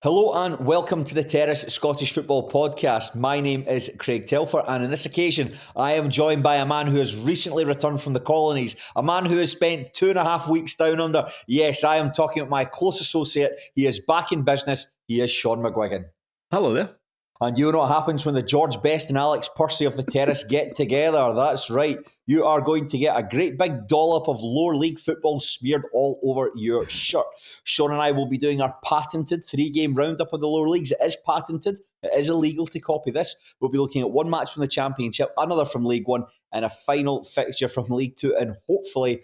Hello and welcome to the Terrace Scottish Football Podcast. My name is Craig Telfer, and on this occasion I am joined by a man who has recently returned from the colonies, a man who has spent 2.5 weeks down under. Yes, I am talking about my close associate. He is back in business. He is Shaughan McGuigan. Hello there. And you know what happens when the George Best and Alex Percy of the Terrace get together. That's right. You are going to get a great big dollop of lower league football smeared all over your shirt. Shaughan and I will be doing our patented 3-game roundup of the lower leagues. It is patented. It is illegal to copy this. We'll be looking at one match from the Championship, another from League One, and a final fixture from League Two, and hopefully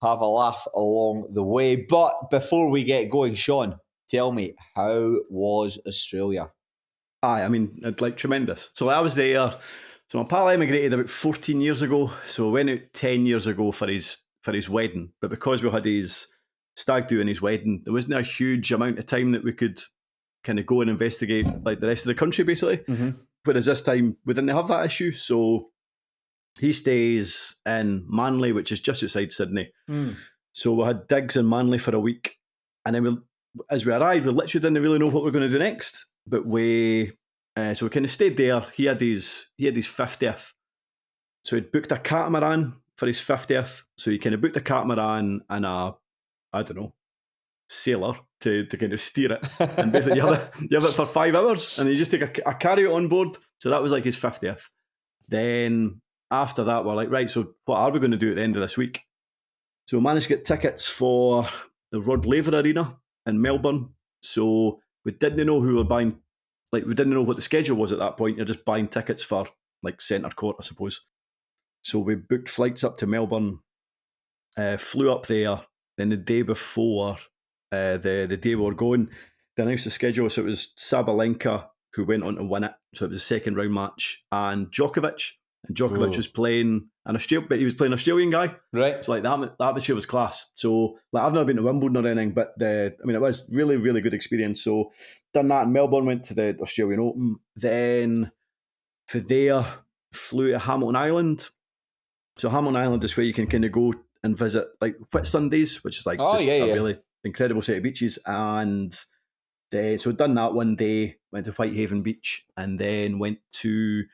have a laugh along the way. But before we get going, Shaughan, tell me, how was Australia? Tremendous. So I was there. So my pal emigrated about 14 years ago. So I went out 10 years ago for his wedding. But because we had his stag do and his wedding, there wasn't a huge amount of time that we could kind of go and investigate like the rest of the country, basically. Mm-hmm. Whereas this time we didn't have that issue. So he stays in Manly, which is just outside Sydney. So we had digs in Manly for a week. And then as we arrived, we literally didn't really know what we were going to do next. But so we kind of stayed there. He had his 50th. So he'd booked a catamaran for his 50th. So he kind of booked a catamaran and sailor to kind of steer it. And basically you have it for 5 hours and you just take a carry-out on board. So that was like his 50th. Then after that, we're like, right, so what are we going to do at the end of this week? So we managed to get tickets for the Rod Laver Arena in Melbourne. So we didn't know who we were buying. Like, we didn't know what the schedule was at that point. You're just buying tickets for, like, centre court, I suppose. So we booked flights up to Melbourne, flew up there. Then the day before, the day we were going, they announced the schedule. So it was Sabalenka who went on to win it. So it was a second round match. And Djokovic. And Djokovic was playing an Australian, but he was playing an Australian guy. Right. So like the atmosphere was class. So like I've never been to Wimbledon or anything, but it was really, really good experience. So done that in Melbourne, went to the Australian Open. Then for there, flew to Hamilton Island. So Hamilton Island is where you can kind of go and visit like Whitsundays, which is like a really incredible set of beaches. And then so done that one day, went to Whitehaven Beach, and then went to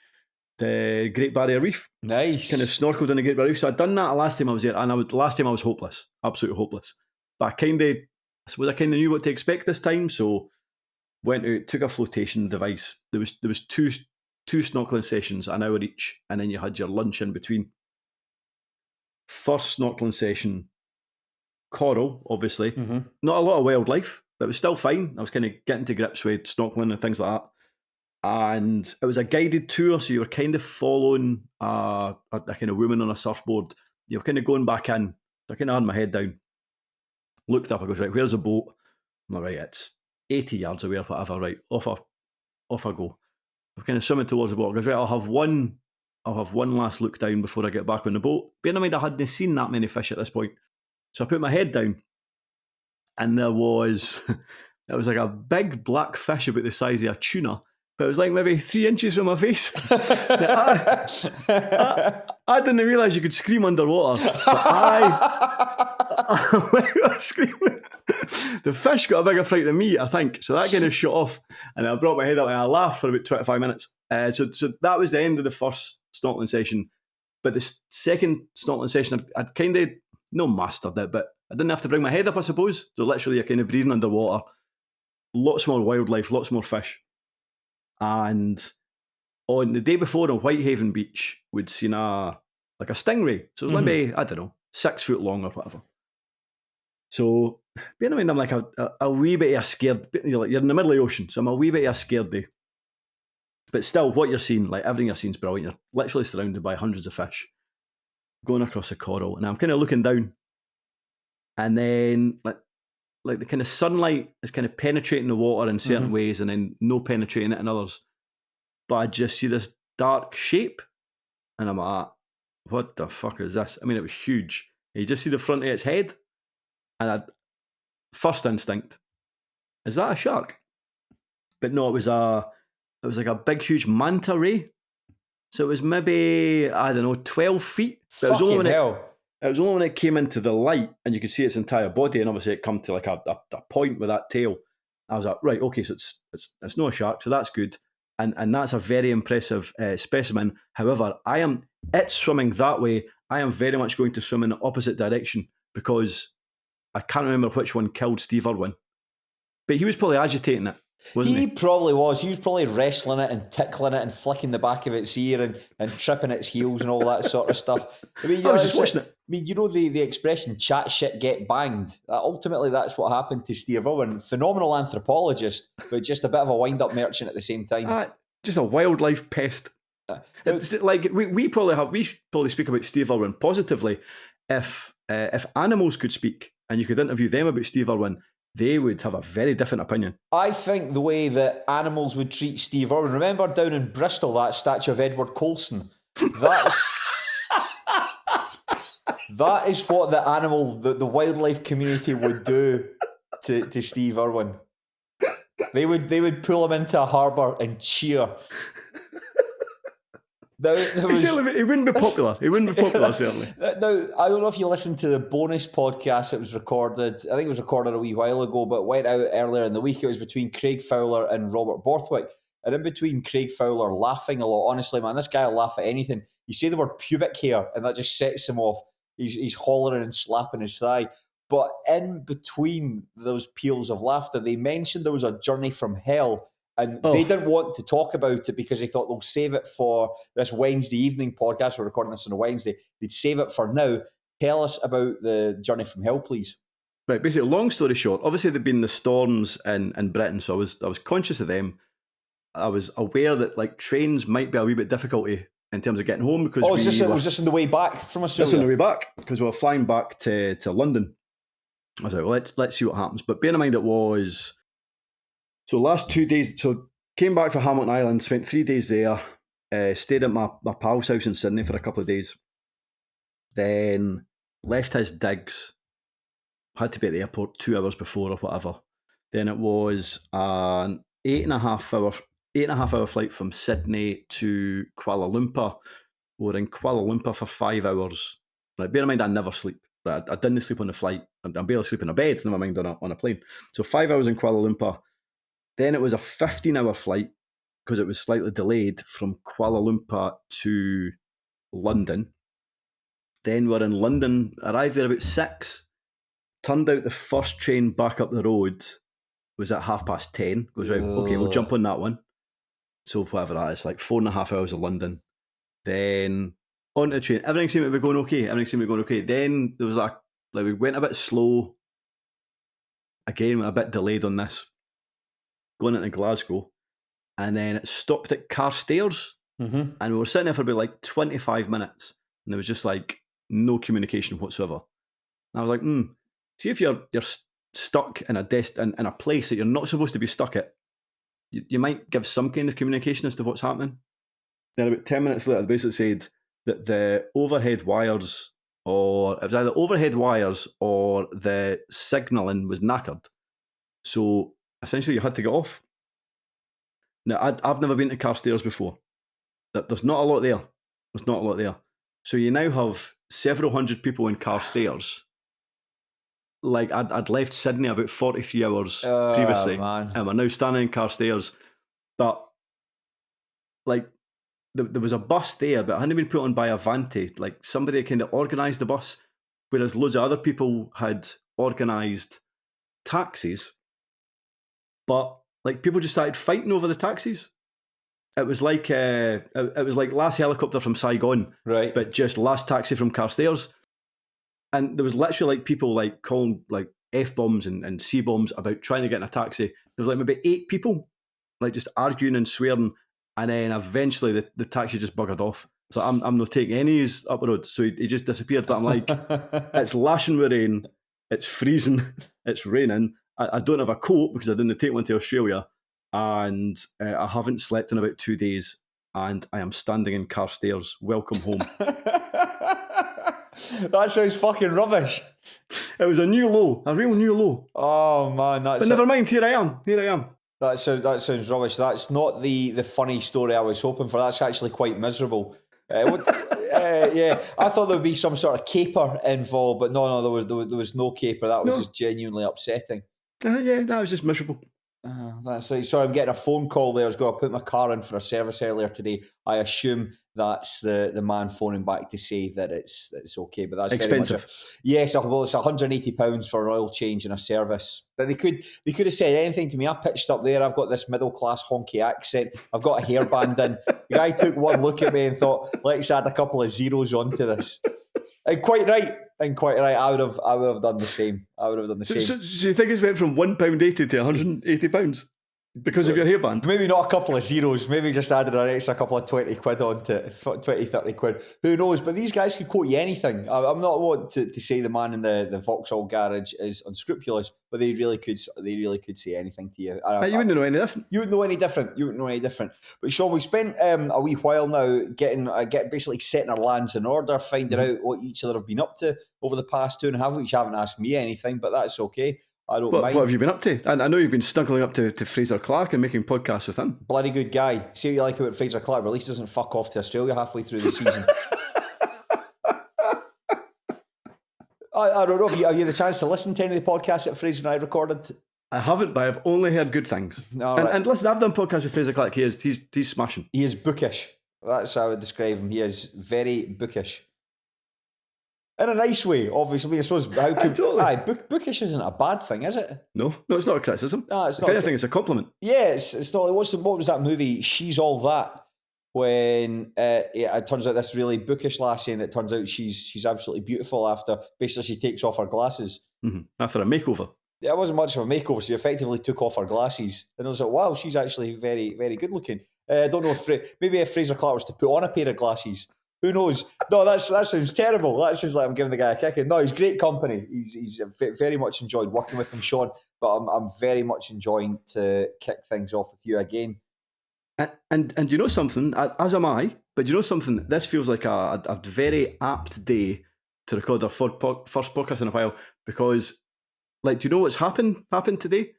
the Great Barrier Reef. Nice. Kind of snorkeled in the Great Barrier Reef. So I'd done that last time I was there, and last time I was hopeless, absolutely hopeless. But I kind of knew what to expect this time, so went out, took a flotation device. There was two snorkeling sessions, an hour each, and then you had your lunch in between. First snorkeling session, coral, obviously. Mm-hmm. Not a lot of wildlife, but it was still fine. I was kind of getting to grips with snorkeling and things like that. And it was a guided tour, so you were kind of following a kind of woman on a surfboard. You were kind of going back in. So I kind of had my head down, looked up, I goes, right, where's the boat? I'm like, right, it's 80 yards away or whatever, right, off I go. I'm kind of swimming towards the boat. I goes, right, I'll have one last look down before I get back on the boat. Bear in mind, I hadn't seen that many fish at this point. So I put my head down, and there was like a big black fish about the size of a tuna, but it was like maybe 3 inches from my face. I didn't realise you could scream underwater. But I was screaming. The fish got a bigger fright than me, I think. So that kind of shut off, and I brought my head up and I laughed for about 25 minutes. So that was the end of the first snorkeling session. But the second snorkeling session, I'd kind of not mastered it, but I didn't have to bring my head up, I suppose. So literally, you're kind of breathing underwater. Lots more wildlife, lots more fish. And on the day before on Whitehaven Beach, we'd seen a stingray. So it was maybe, 6 foot long or whatever. So, bear in mind, I'm like a wee bit of a scared, you're in the middle of the ocean, so I'm a wee bit of a scared day. But still, what you're seeing, like everything you're seeing is brilliant. You're literally surrounded by hundreds of fish going across the coral. And I'm kind of looking down. And then, like the kind of sunlight is kind of penetrating the water in certain ways and then no penetrating it in others. But I just see this dark shape and I'm like, what the fuck is this? I mean, it was huge. You just see the front of its head and first instinct, is that a shark? But no, it was like a big, huge manta ray. So it was maybe, 12 feet. But it was only when it came into the light and you could see its entire body, and obviously it come to like a point with that tail. I was like, right, okay, so it's not a shark, so that's good. And that's a very impressive specimen. However, it's swimming that way. I am very much going to swim in the opposite direction because I can't remember which one killed Steve Irwin. But he was probably agitating it, wasn't he? He probably was. He was probably wrestling it and tickling it and flicking the back of its ear and tripping its heels and all that sort of stuff. I mean, I was just watching it. I mean, you know the expression "chat shit, get banged." Ultimately, that's what happened to Steve Irwin. Phenomenal anthropologist, but just a bit of a wind-up merchant at the same time. Just a wildlife pest. It's like we probably speak about Steve Irwin positively. If animals could speak and you could interview them about Steve Irwin, they would have a very different opinion. I think the way that animals would treat Steve Irwin. Remember down in Bristol that statue of Edward Colson? That is what the wildlife community would do to Steve Irwin. They would pull him into a harbour and cheer. He wouldn't be popular. He wouldn't be popular, certainly. Now, I don't know if you listened to the bonus podcast that was recorded. I think it was recorded a wee while ago, but went out earlier in the week. It was between Craig Fowler and Robert Borthwick. And in between Craig Fowler laughing a lot. Honestly, man, this guy will laugh at anything. You say the word pubic hair, and that just sets him off. He's hollering and slapping his thigh. But in between those peals of laughter, they mentioned there was a journey from hell. And they didn't want to talk about it because they thought they'll save it for this Wednesday evening podcast. We're recording this on a Wednesday. They'd save it for now. Tell us about the journey from hell, please. Right, basically, long story short, obviously there've been the storms in Britain, so I was conscious of them. I was aware that like trains might be a wee bit difficulty in terms of getting home because was this on the way back from Australia? This on the way back because we were flying back to London. I was like, well, let's see what happens. But bear in mind it was. So last 2 days, so came back from Hamilton Island, spent 3 days there, stayed at my pal's house in Sydney for a couple of days, then left his digs, had to be at the airport 2 hours before or whatever. Then it was an 8.5 hour flight from Sydney to Kuala Lumpur. We were in Kuala Lumpur for 5 hours. Like, bear in mind, I never sleep. I didn't sleep on the flight. I'm barely sleeping in a bed, never mind on a plane. So 5 hours in Kuala Lumpur. Then it was a 15-hour flight because it was slightly delayed from Kuala Lumpur to London. Then we're in London, arrived there about 6. Turned out the first train back up the road was at 10:30. Goes, right, okay, we'll jump on that one. So whatever that is, like 4.5 hours of London. Then onto the train. Everything seemed to be going okay. Then there was like we went a bit slow. Again, we're a bit delayed on this. Going into Glasgow, and then it stopped at Carstairs, and we were sitting there for about like 25 minutes, and there was just like no communication whatsoever. And I was like, see if you're stuck in a place that you're not supposed to be stuck at, you might give some kind of communication as to what's happening. Then about 10 minutes later, they basically said that the overhead wires, or it was either overhead wires or the signalling was knackered. So essentially, you had to get off. Now, I've never been to Carstairs before. There's not a lot there. So you now have several hundred people in Carstairs. Like, I'd left Sydney about 43 hours previously, man. and we're now standing in Carstairs. But, like, there was a bus there, but it hadn't been put on by Avanti. Like, somebody kind of organised the bus, whereas loads of other people had organised taxis. But like people just started fighting over the taxis. It was like last helicopter from Saigon, right? But just last taxi from Carstairs. And there was literally like people like calling like F-bombs and C-bombs about trying to get in a taxi. There was like maybe 8 people like just arguing and swearing, and then eventually the taxi just buggered off. So I'm not taking any up the road. So he just disappeared. But I'm like, it's lashing with rain, it's freezing, it's raining. I don't have a coat because I didn't take one to Australia, and I haven't slept in about 2 days, and I am standing in Carstairs. Welcome home. That sounds fucking rubbish. It was a real new low. Oh man, but never mind. Here I am. That sounds rubbish. That's not the funny story I was hoping for. That's actually quite miserable. Yeah, I thought there would be some sort of caper involved, but no, there was no caper. That was just genuinely upsetting. Yeah, that was just miserable. That's right. So I'm getting a phone call there. I was going to put my car in for a service earlier today. I assume that's the man phoning back to say that it's okay. But that's expensive. Very much yes. Well, it's £180 for an oil change and a service. But they could have said anything to me. I pitched up there. I've got this middle class honky accent. I've got a hairband in. The guy took one look at me and thought, let's add a couple of zeros onto this. And quite right. I would have done the same. So you think it's went from £1.80 to £180 because of your hairband? Maybe not a couple of zeros. Maybe just added an extra couple of 20 quid onto it. 20, 30 quid. Who knows? But these guys could quote you anything. I'm not wanting to say the man in the Vauxhall garage is unscrupulous, but they really could say anything to you. You wouldn't know any different. You wouldn't know any different. But Shaughan, we spent a wee while now getting basically setting our lands in order, finding out what each other have been up to over the past 2.5 weeks. You haven't asked me anything, but that's okay. I don't mind. What have you been up to? I know you've been snuggling up to Fraser Clark and making podcasts with him. Bloody good guy. See what you like about Fraser Clark, but at least doesn't fuck off to Australia halfway through the season. I don't know if you had a chance to listen to any of the podcasts that Fraser and I recorded. I haven't, but I've only heard good things. And listen, I've done podcasts with Fraser Clark. He's smashing. He is bookish. That's how I would describe him. He is very bookish. In a nice way, obviously. I suppose how could bookish isn't a bad thing, is it? No, it's not a criticism. No, it's if not. Anything, it's a compliment. Yeah, it's not. What was that movie? She's All That. When it turns out this really bookish lassie, and it turns out she's absolutely beautiful after basically she takes off her glasses after a makeover. Yeah, it wasn't much of a makeover. She effectively took off her glasses, and I was like, "Wow, she's actually very, very good looking." I don't know if Fraser Clark was to put on a pair of glasses. Who knows? No, that sounds terrible. That sounds like I'm giving the guy a kick. No, he's great company. He's very much enjoyed working with him, Shaughan. But I'm very much enjoying to kick things off with you again. And you know something? As am I. But you know something? This feels like a very apt day to record our first podcast in a while, because, like, do you know what's happened today?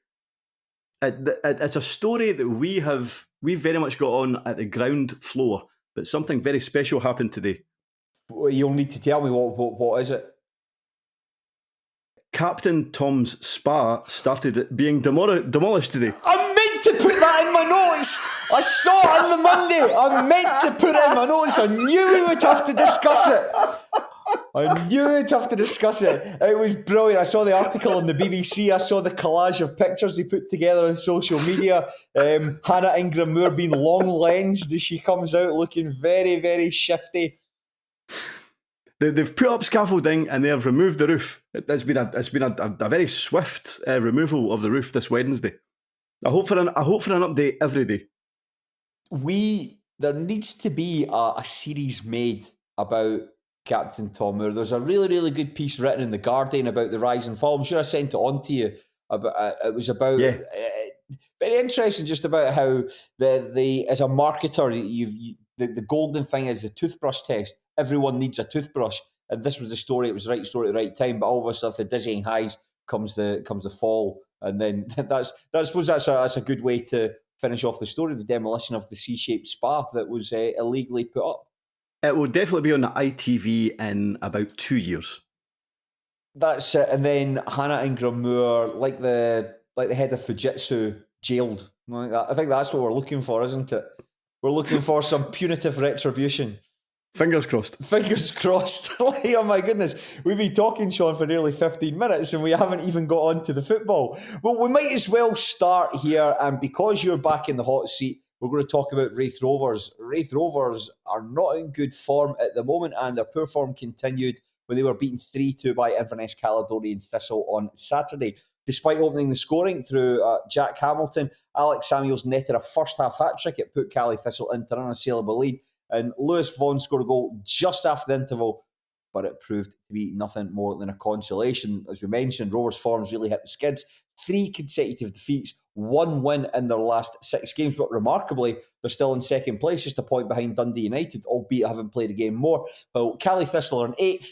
It's a story that we've very much got on at the ground floor, but something very special happened today. Well, you'll need to tell me what is it? Captain Tom's Spa started being demolished today. I meant to put that in my notes. I saw it on the Monday. I meant to put it in my notes. I knew we would have to discuss it. It was brilliant. I saw the article on the BBC. I saw the collage of pictures they put together on social media. Hannah Ingram-Moore being long-lensed as she comes out looking very, very shifty. They've put up scaffolding and they have removed the roof. It's been a very swift removal of the roof this Wednesday. I hope for an update every day. There needs to be a series made about Captain Tom Moore. There's a really, really good piece written in The Guardian about the rise and fall. I'm sure I sent it on to you. It was about very interesting, just about how the as a marketer, the golden thing is the toothbrush test. Everyone needs a toothbrush, and this was the story. It was the right story at the right time. But all of a sudden, the dizzying highs comes the fall, and then I suppose that's a good way to finish off the story. The demolition of the C-shaped spa that was illegally put up. It will definitely be on the ITV in about 2 years. That's it. And then Hannah Ingram-Moore, like the head of Fujitsu, jailed. I think that's what we're looking for, isn't it? We're looking for some punitive retribution. Fingers crossed. Oh my goodness. We've been talking, Shaughan, for nearly 15 minutes and we haven't even got on to the football. Well, we might as well start here. And because you're back in the hot seat, we're going to talk about Raith Rovers. Raith Rovers are not in good form at the moment, and their poor form continued when they were beaten 3-2 by Inverness Caledonian Thistle on Saturday. Despite opening the scoring through Jack Hamilton, Alex Samuels netted a first-half hat-trick. It put Cali Thistle into an unassailable lead, and Lewis Vaughan scored a goal just after the interval, but it proved to be nothing more than a consolation. As we mentioned, Rovers' forms really hit the skids. 3 consecutive defeats, 1 win in their last 6 games, but remarkably, they're still in second place, just a point behind Dundee United, albeit having played a game more. Well, Cali Thistle are in 8th,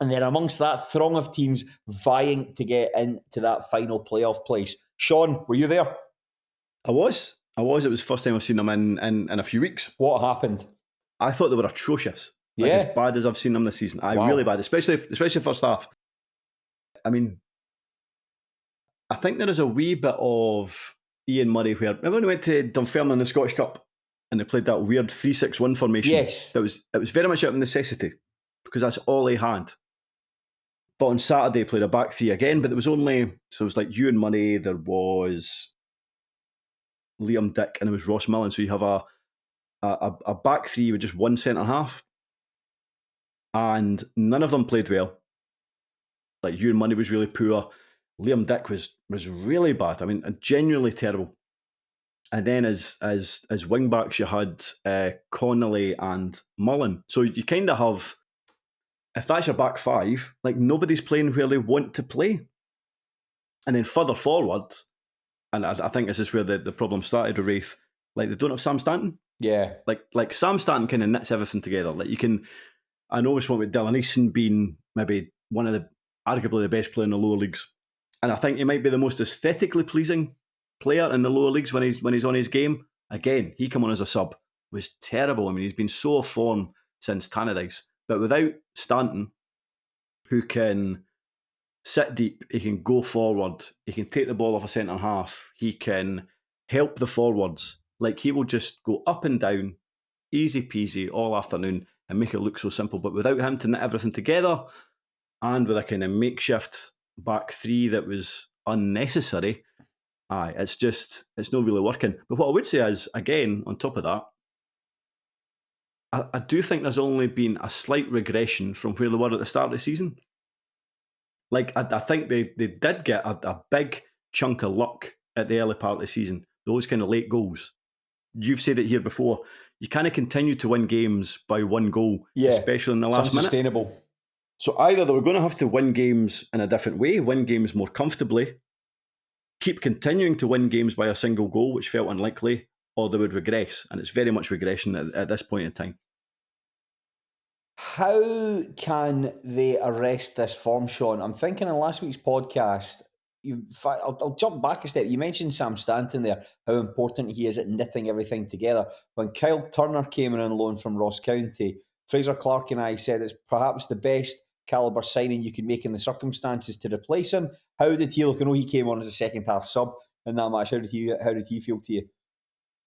and then amongst that throng of teams vying to get into that final playoff place. Shaughan, were you there? I was. It was the first time I've seen them in a few weeks. What happened? I thought they were atrocious. As bad as I've seen them this season. Really bad, especially first half. I mean, I think there is a wee bit of Ian Murray, where remember when we went to Dunfermline in the Scottish Cup and they played that weird 3-6-1 formation? Yes. It was very much out of necessity because that's all he had. But on Saturday, played a back three again, but there was only, so it was like Ewan Murray, there was Liam Dick, and there was Ross Millen. So you have a back three with just one centre half, and none of them played well. Like Ewan Murray was really poor. Liam Dick was really bad. I mean, genuinely terrible. And then as wing backs, you had Connolly and Mullen. So you kind of have, if that's your back five, like nobody's playing where they want to play. And then further forward, and I think this is where the problem started with Raith, like they don't have Sam Stanton. Yeah. Like Sam Stanton kind of knits everything together. Like you can, I know it's one with Dylan Easton being maybe one of arguably the best player in the lower leagues. And I think he might be the most aesthetically pleasing player in the lower leagues when he's on his game. Again, he come on as a sub, was terrible. I mean, he's been so off form since Tannadice. But without Stanton, who can sit deep, he can go forward, he can take the ball off a centre half, he can help the forwards. Like he will just go up and down, easy peasy all afternoon and make it look so simple. But without him to knit everything together and with a kind of makeshift back three that was unnecessary, it's not really working. But what I would say is, again, on top of that, I do think there's only been a slight regression from where they were at the start of the season. Like, I think they did get a big chunk of luck at the early part of the season, those kind of late goals. You've said it here before, you kind of continue to win games by one goal, especially in the last minute. Unsustainable. So either they were going to have to win games in a different way, win games more comfortably, keep continuing to win games by a single goal, which felt unlikely, or they would regress. And it's very much regression at this point in time. How can they arrest this form, Shaughan? I'm thinking in last week's podcast, I'll jump back a step. You mentioned Sam Stanton there, how important he is at knitting everything together. When Kyle Turner came in on loan from Ross County, Fraser Clark and I said it's perhaps the best calibre signing you can make in the circumstances to replace him. How did he look? I know he came on as a second half sub in that match. How did he feel to you?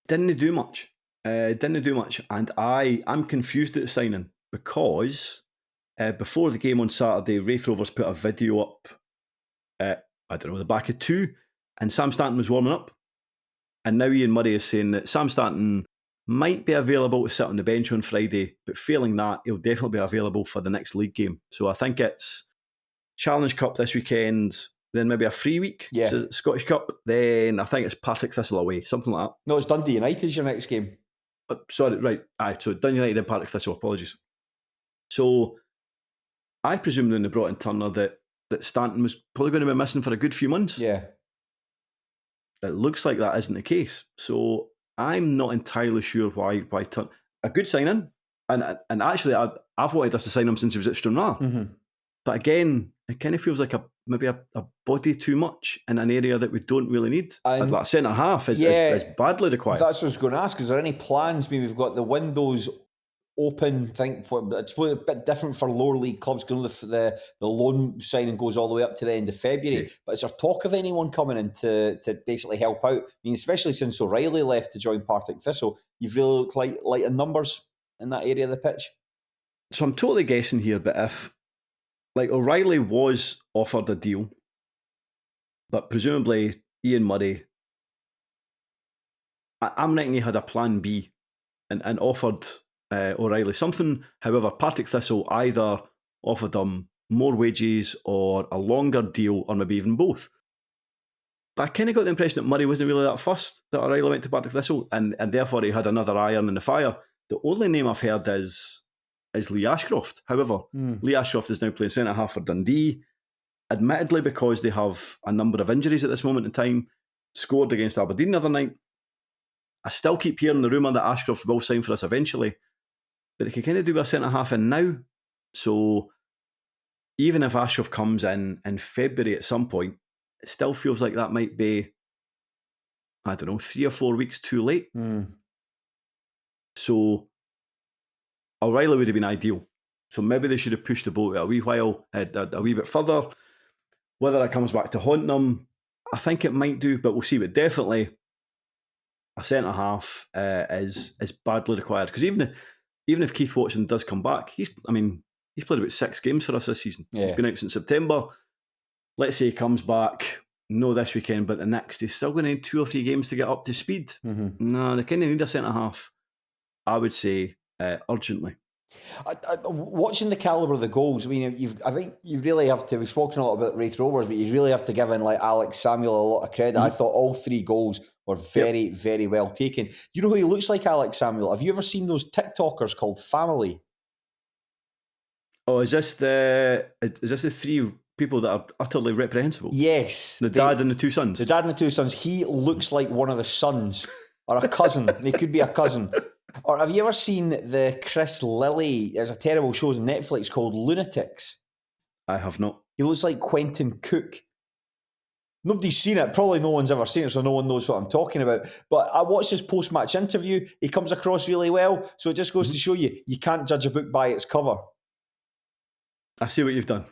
Didn't do much. And I'm confused at the signing because before the game on Saturday, Raith Rovers put a video up at, the back of two, and Sam Stanton was warming up. And now Ian Murray is saying that Sam Stanton might be available to sit on the bench on Friday, but failing that, he'll definitely be available for the next league game. So I think it's Challenge Cup this weekend, then maybe a free week, so Scottish Cup, then I think it's Partick Thistle away, something like that. No, it's Dundee United's your next game. Sorry, right. So Dundee United and Partick Thistle, apologies. So I presume when they brought in Turner that Stanton was probably going to be missing for a good few months. Yeah. It looks like that isn't the case. So I'm not entirely sure why Turner. A good signing, and actually I've wanted us to sign him since he was at Stranraer. Mm-hmm. But again, it kind of feels like maybe a body too much in an area that we don't really need. Like centre half is badly required. That's what I was going to ask. Is there any plans? I mean, we've got the windows open. It's a bit different for lower league clubs because the loan signing goes all the way up to the end of February. Yeah. But is there talk of anyone coming in to basically help out? I mean, especially since O'Reilly left to join Partick Thistle, you've really looked light in numbers in that area of the pitch. So I'm totally guessing here, but if O'Reilly was offered a deal, but presumably Ian Murray, I'm thinking he had a plan B and offered O'Reilly something. However, Partick Thistle either offered him more wages or a longer deal or maybe even both. But I kind of got the impression that Murray wasn't really that fussed that O'Reilly went to Partick Thistle and therefore he had another iron in the fire. The only name I've heard is Lee Ashcroft. However, Lee Ashcroft is now playing centre half for Dundee, admittedly because they have a number of injuries at this moment in time. Scored against Aberdeen the other night. I still keep hearing the rumour that Ashcroft will sign for us eventually, but they can kind of do a centre half in now. So even if Ashcroft comes in February at some point, it still feels like that might be, 3 or 4 weeks too late. So O'Reilly would have been ideal. So maybe they should have pushed the boat a wee while, a wee bit further. Whether it comes back to haunt them, I think it might do, but we'll see. But definitely, a centre half is badly required, because even if Keith Watson does come back, he's played about 6 games for us this season. Yeah. He's been out since September. Let's say he comes back, no this weekend, but the next, he's still going to need 2 or 3 games to get up to speed. No, they kind of need a centre half, I would say, urgently. Watching the calibre of the goals, I mean, I think you really have to. We've spoken a lot about Raith Rovers, but you really have to give in like Alex Samuel a lot of credit. I thought all 3 goals were very, very well taken. You know who he looks like, Alex Samuel? Have you ever seen those TikTokers called Family? Oh, is this the 3 people that are utterly reprehensible? Yes, the dad and the 2 sons. The dad and the 2 sons. He looks like one of the sons or a cousin. He could be a cousin. Or have you ever seen the Chris Lilly? There's a terrible show on Netflix called Lunatics. I have not. He looks like Quentin Cook. Nobody's seen it. Probably no one's ever seen it, so no one knows what I'm talking about. But I watched his post-match interview. He comes across really well. So it just goes to show you can't judge a book by its cover. I see what you've done.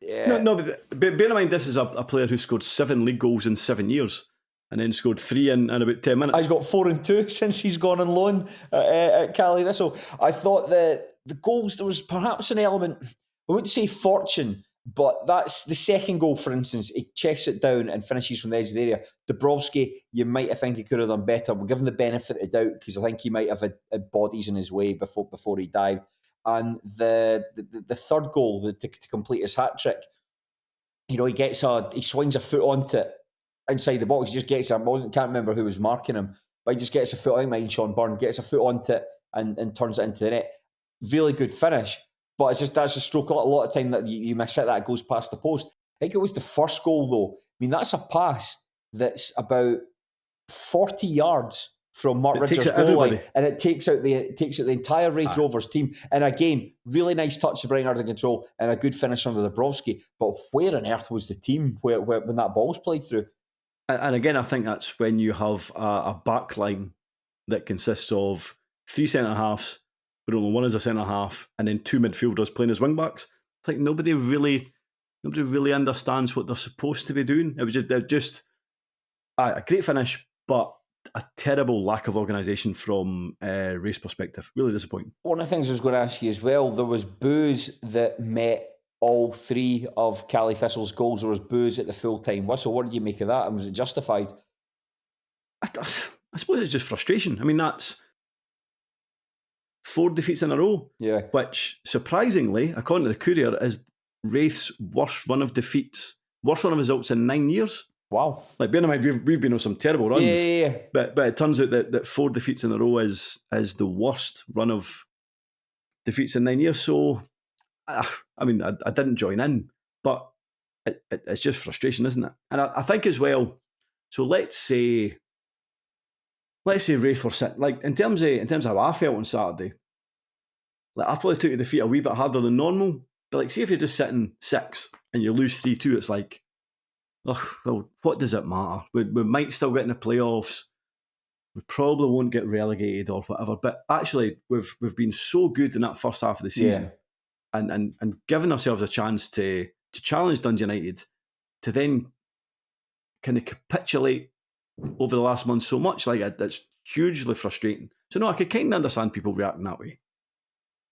Yeah. No, but bear in mind, this is a player who scored 7 league goals in 7 years. And then scored 3 in about 10 minutes. He's got 4 and 2 since he's gone on loan at Cali Thistle. I thought the goals, there was perhaps an element, I wouldn't say fortune, but that's the second goal, for instance. He chests it down and finishes from the edge of the area. Dubrovsky, you might have think he could have done better. We'll give him the benefit of the doubt, because I think he might have had bodies in his way before he dived. And the third goal to complete his hat trick, he swings a foot onto it. Inside the box, he just gets him. Can't remember who was marking him, but he just gets a foot. I think mine Sean Byrne gets a foot onto it and turns it into the net. Really good finish, but that's a stroke. A lot of time that you miss it, that goes past the post. I think it was the first goal though. I mean, that's a pass that's about 40 yards from Mark Ridger's goal line, and it takes out the entire Raith Rovers team. And again, really nice touch to bring under control and a good finish under Dubrovsky. But where on earth was the team when that ball was played through? And again, I think that's when you have a back line that consists of 3 centre halves, but only one is a centre half, and then 2 midfielders playing as wing backs. It's like nobody really understands what they're supposed to be doing. It was just a great finish, but a terrible lack of organisation from Raith's perspective. Really disappointing. One of the things I was going to ask you as well, there was boos that met all 3 of Cali Thistle's goals. There was boos at the full-time whistle. What did you make of that? And was it justified? I suppose it's just frustration. I mean, that's 4 defeats in a row. Yeah. Which, surprisingly, according to the Courier, is Raith's worst run of results in 9 years. Wow. Like, bear in mind, we've been on some terrible runs. Yeah. But it turns out that 4 defeats in a row is the worst run of defeats in 9 years. So, I didn't join in, but it's just frustration, isn't it? And I think as well, so let's say Raith were sitting, like, in terms of how I felt on Saturday, like, I probably took the defeat a wee bit harder than normal, but like, see if you're just sitting 6 and you lose 3-2, it's like, well, what does it matter? We might still get in the playoffs, we probably won't get relegated or whatever, but actually we've been so good in that first half of the season. Yeah. And giving ourselves a chance to challenge Dundee United, to then kind of capitulate over the last month so much, like, that's hugely frustrating. So no, I could kind of understand people reacting that way.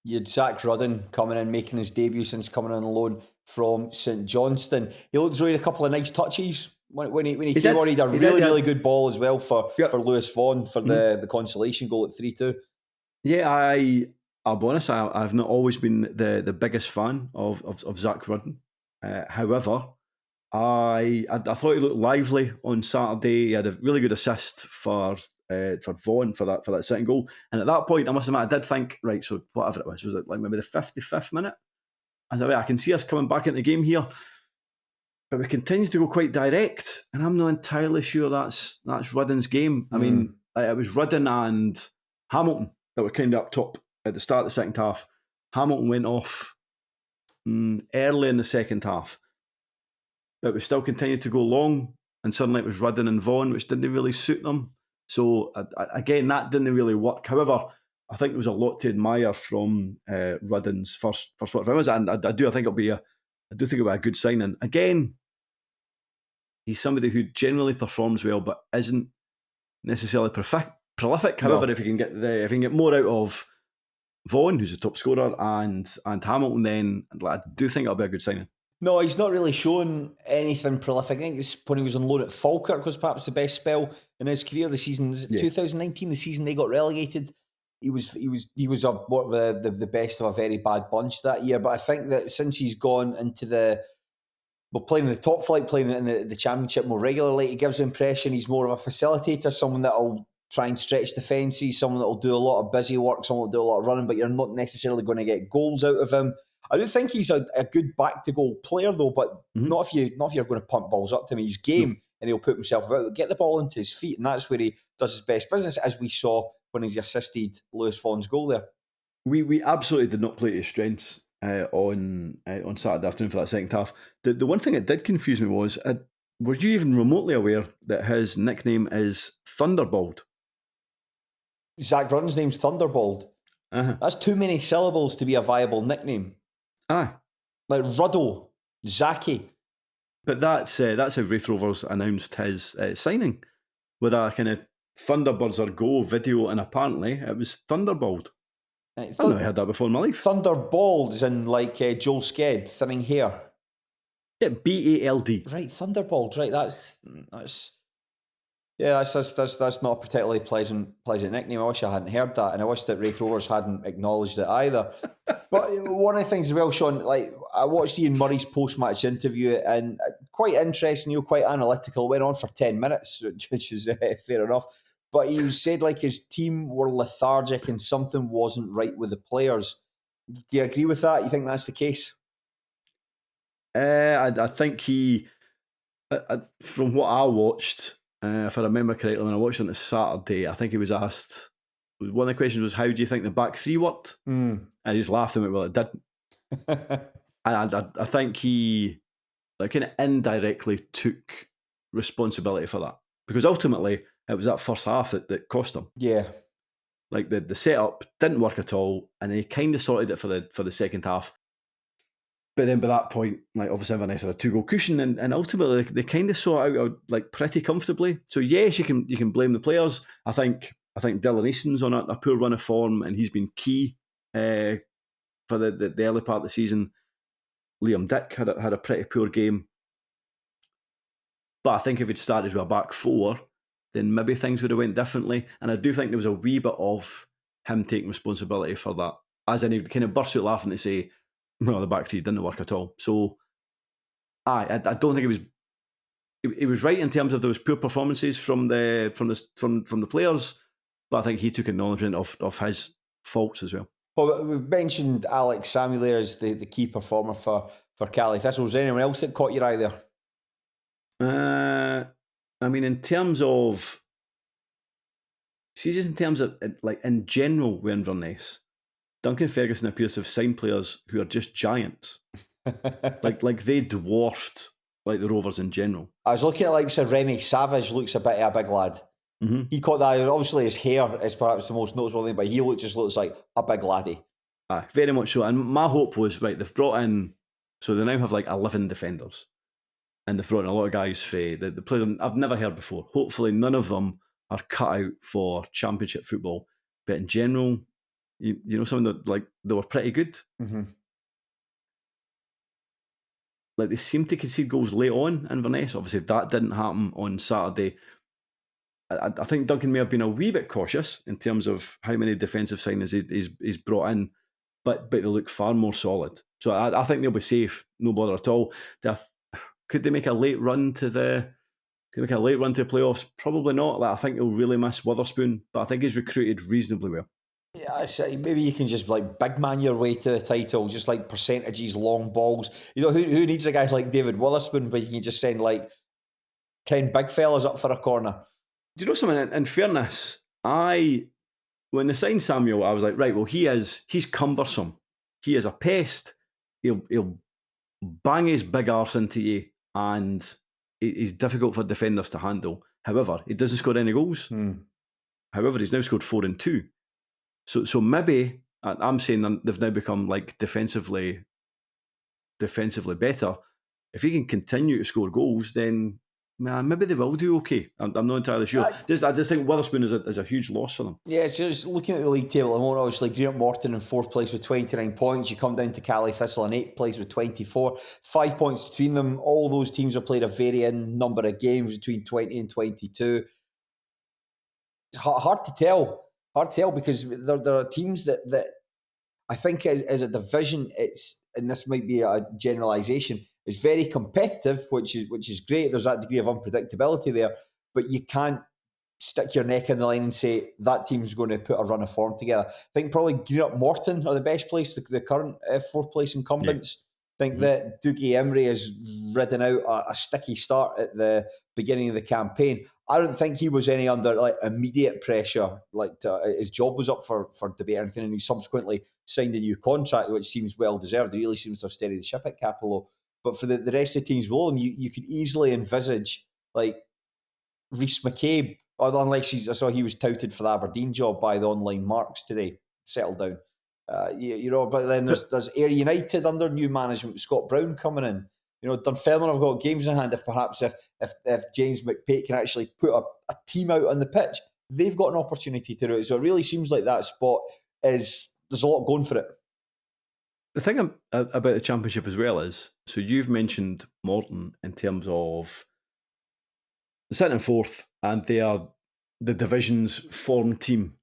You had Zack Rundle coming in, making his debut since coming on loan from St Johnstone. He looked as though he had a couple of nice touches when he came on. He had a really good ball as well for Lewis Vaughan for the consolation goal at 3-2. Yeah, I'll be honest, I've not always been the biggest fan of Zack Rundle. However, I thought he looked lively on Saturday. He had a really good assist for Vaughan for that second goal. And at that point, I must admit, I did think, right, so whatever it was it like maybe the 55th minute? I was like, I can see us coming back into the game here, but we continue to go quite direct, and I'm not entirely sure that's Rudden's game. I mean, it was Rudden and Hamilton that were kind of up top at the start of the second half. Hamilton went off early in the second half, but we still continued to go long, and suddenly it was Rudden and Vaughan, which didn't really suit them. So again, that didn't really work. However, I think there was a lot to admire from Rudden's first 45 minutes, and I think it'll be a good signing. Again, he's somebody who generally performs well, but isn't necessarily prolific. However, if he can get more out of Vaughan, who's the top scorer, and Hamilton, then I do think it'll be a good signing. No, he's not really shown anything prolific. I think it's when he was on loan at Falkirk was perhaps the best spell in his career. The season, 2019, the season they got relegated. He was the best of a very bad bunch that year. But I think that since he's gone into playing in the top flight, playing in the Championship more regularly, he gives the impression he's more of a facilitator, someone that'll try and stretch defences, someone that'll do a lot of busy work, someone that'll do a lot of running, but you're not necessarily going to get goals out of him. I do think he's a good back-to-goal player, though, but not if you're going to pump balls up to him. He's game, and he'll put himself about, get the ball into his feet, and that's where he does his best business, as we saw when he assisted Lewis Vaughan's goal there. We absolutely did not play to his strengths on Saturday afternoon for that second half. The one thing that did confuse me was you even remotely aware that his nickname is Thunderballed? Zack Rundle's name's Thunderballed. That's too many syllables to be a viable nickname. Aye. Like Ruddle, Zacky. But that's how Raith Rovers announced his signing, with a kind of Thunderbirds or Go video, and apparently it was Thunderballed. I've never heard that before in my life. Thunderballed is in like Joel Sked, thinning hair. Yeah, BALD. Right, Thunderballed. Right, that's not a particularly pleasant nickname. I wish I hadn't heard that, and I wish that Raith Rovers hadn't acknowledged it either. But one of the things as well, Shaughan, like I watched Ian Murray's post-match interview, and quite interesting, quite analytical. Went on for 10 minutes, which is fair enough. But he said like his team were lethargic and something wasn't right with the players. Do you agree with that? You think that's the case? I think he, from what I watched, if I remember correctly, when I watched it on the Saturday, I think he was asked, one of the questions was, how do you think the back three worked? And he just laughed and went, well, it didn't. I think he kind of indirectly took responsibility for that. Because ultimately, it was that first half that cost him. Yeah. Like the setup didn't work at all, and he kind of sorted it for the second half. But then by that point, like obviously Inverness had a 2-goal cushion, and ultimately they kind of saw it out like pretty comfortably. So yes, you can blame the players. I think Dylan Easton's on a poor run of form, and he's been key for the early part of the season. Liam Dick had a pretty poor game, but I think if he'd started with a back four, then maybe things would have went differently. And I do think there was a wee bit of him taking responsibility for that, as in he kind of burst out laughing to say, well, the back three didn't work at all. So, I don't think it was right in terms of those poor performances from the players, but I think he took acknowledgement of his faults as well. Well, we've mentioned Alex Samuel there as the key performer for Cali Thistle. Was there anyone else that caught your eye there? I mean, in terms of like in general with Inverness, Duncan Ferguson appears to have signed players who are just giants. like they dwarfed like the Rovers in general. I was looking at like Sir Remy Savage, looks a bit of a big lad. Mm-hmm. He caught that. Obviously his hair is perhaps the most noticeable thing, but he looks like a big laddie. Very much so. And my hope was, right, they've brought in, so they now have like 11 defenders. And they've brought in a lot of guys for the players I've never heard before. Hopefully none of them are cut out for Championship football. But in general, you know, some of the, like, they were pretty good. Mm-hmm. Like, they seem to concede goals late on in Inverness. Obviously, that didn't happen on Saturday. I think Duncan may have been a wee bit cautious in terms of how many defensive signings he's brought in, but they look far more solid. So I think they'll be safe, no bother at all. Could they make a late run to the playoffs? Probably not. Like, I think they'll really miss Witherspoon, but I think he's recruited reasonably well. Yeah, maybe you can just like big man your way to the title, just like percentages, long balls. You know, who needs a guy like David Witherspoon, but you can just send like 10 big fellas up for a corner. Do you know something? In fairness, when they signed Samuel, I was like, right, well, he's cumbersome. He is a pest. He'll bang his big arse into you, and he's difficult for defenders to handle. However, he doesn't score any goals. However, he's now scored 4 and 2. So maybe I'm saying they've now become like defensively better. If he can continue to score goals, then Man, maybe they will do okay. I'm not entirely sure. I just think Witherspoon is a huge loss for them. Yeah, so just looking at the league table at the moment, obviously Greenock Morton in 4th place with 29 points. You come down to Cali Thistle in 8th place with 24. 5 points between them. All those teams have played a varying number of games between 20 and 22. It's hard to tell. Hard to tell because there are teams that I think as a division, and this might be a generalisation, it's very competitive, which is great. There's that degree of unpredictability there, but you can't stick your neck in the line and say that team's going to put a run of form together. I think probably Greenock Morton are the best place, the current 4th place incumbents. Yeah. I think that Dougie Emery has ridden out a sticky start at the beginning of the campaign. I don't think he was any under like immediate pressure. His job was up for debate or anything, and he subsequently signed a new contract, which seems well deserved. He really seems to have steadied the ship at Capello. But for the rest of the teams below him, you could easily envisage like Rhys McCabe, unless I saw he was touted for the Aberdeen job by the online marks today. Settle down. But then there's Ayr United under new management, Scott Brown coming in. Dunfermline have got games in hand. If James McPake can actually put a team out on the pitch, they've got an opportunity to do it. So it really seems like that spot there's a lot going for it. The thing about the Championship as well is, so you've mentioned Morton in terms of sitting in 4th, and they are the division's form team.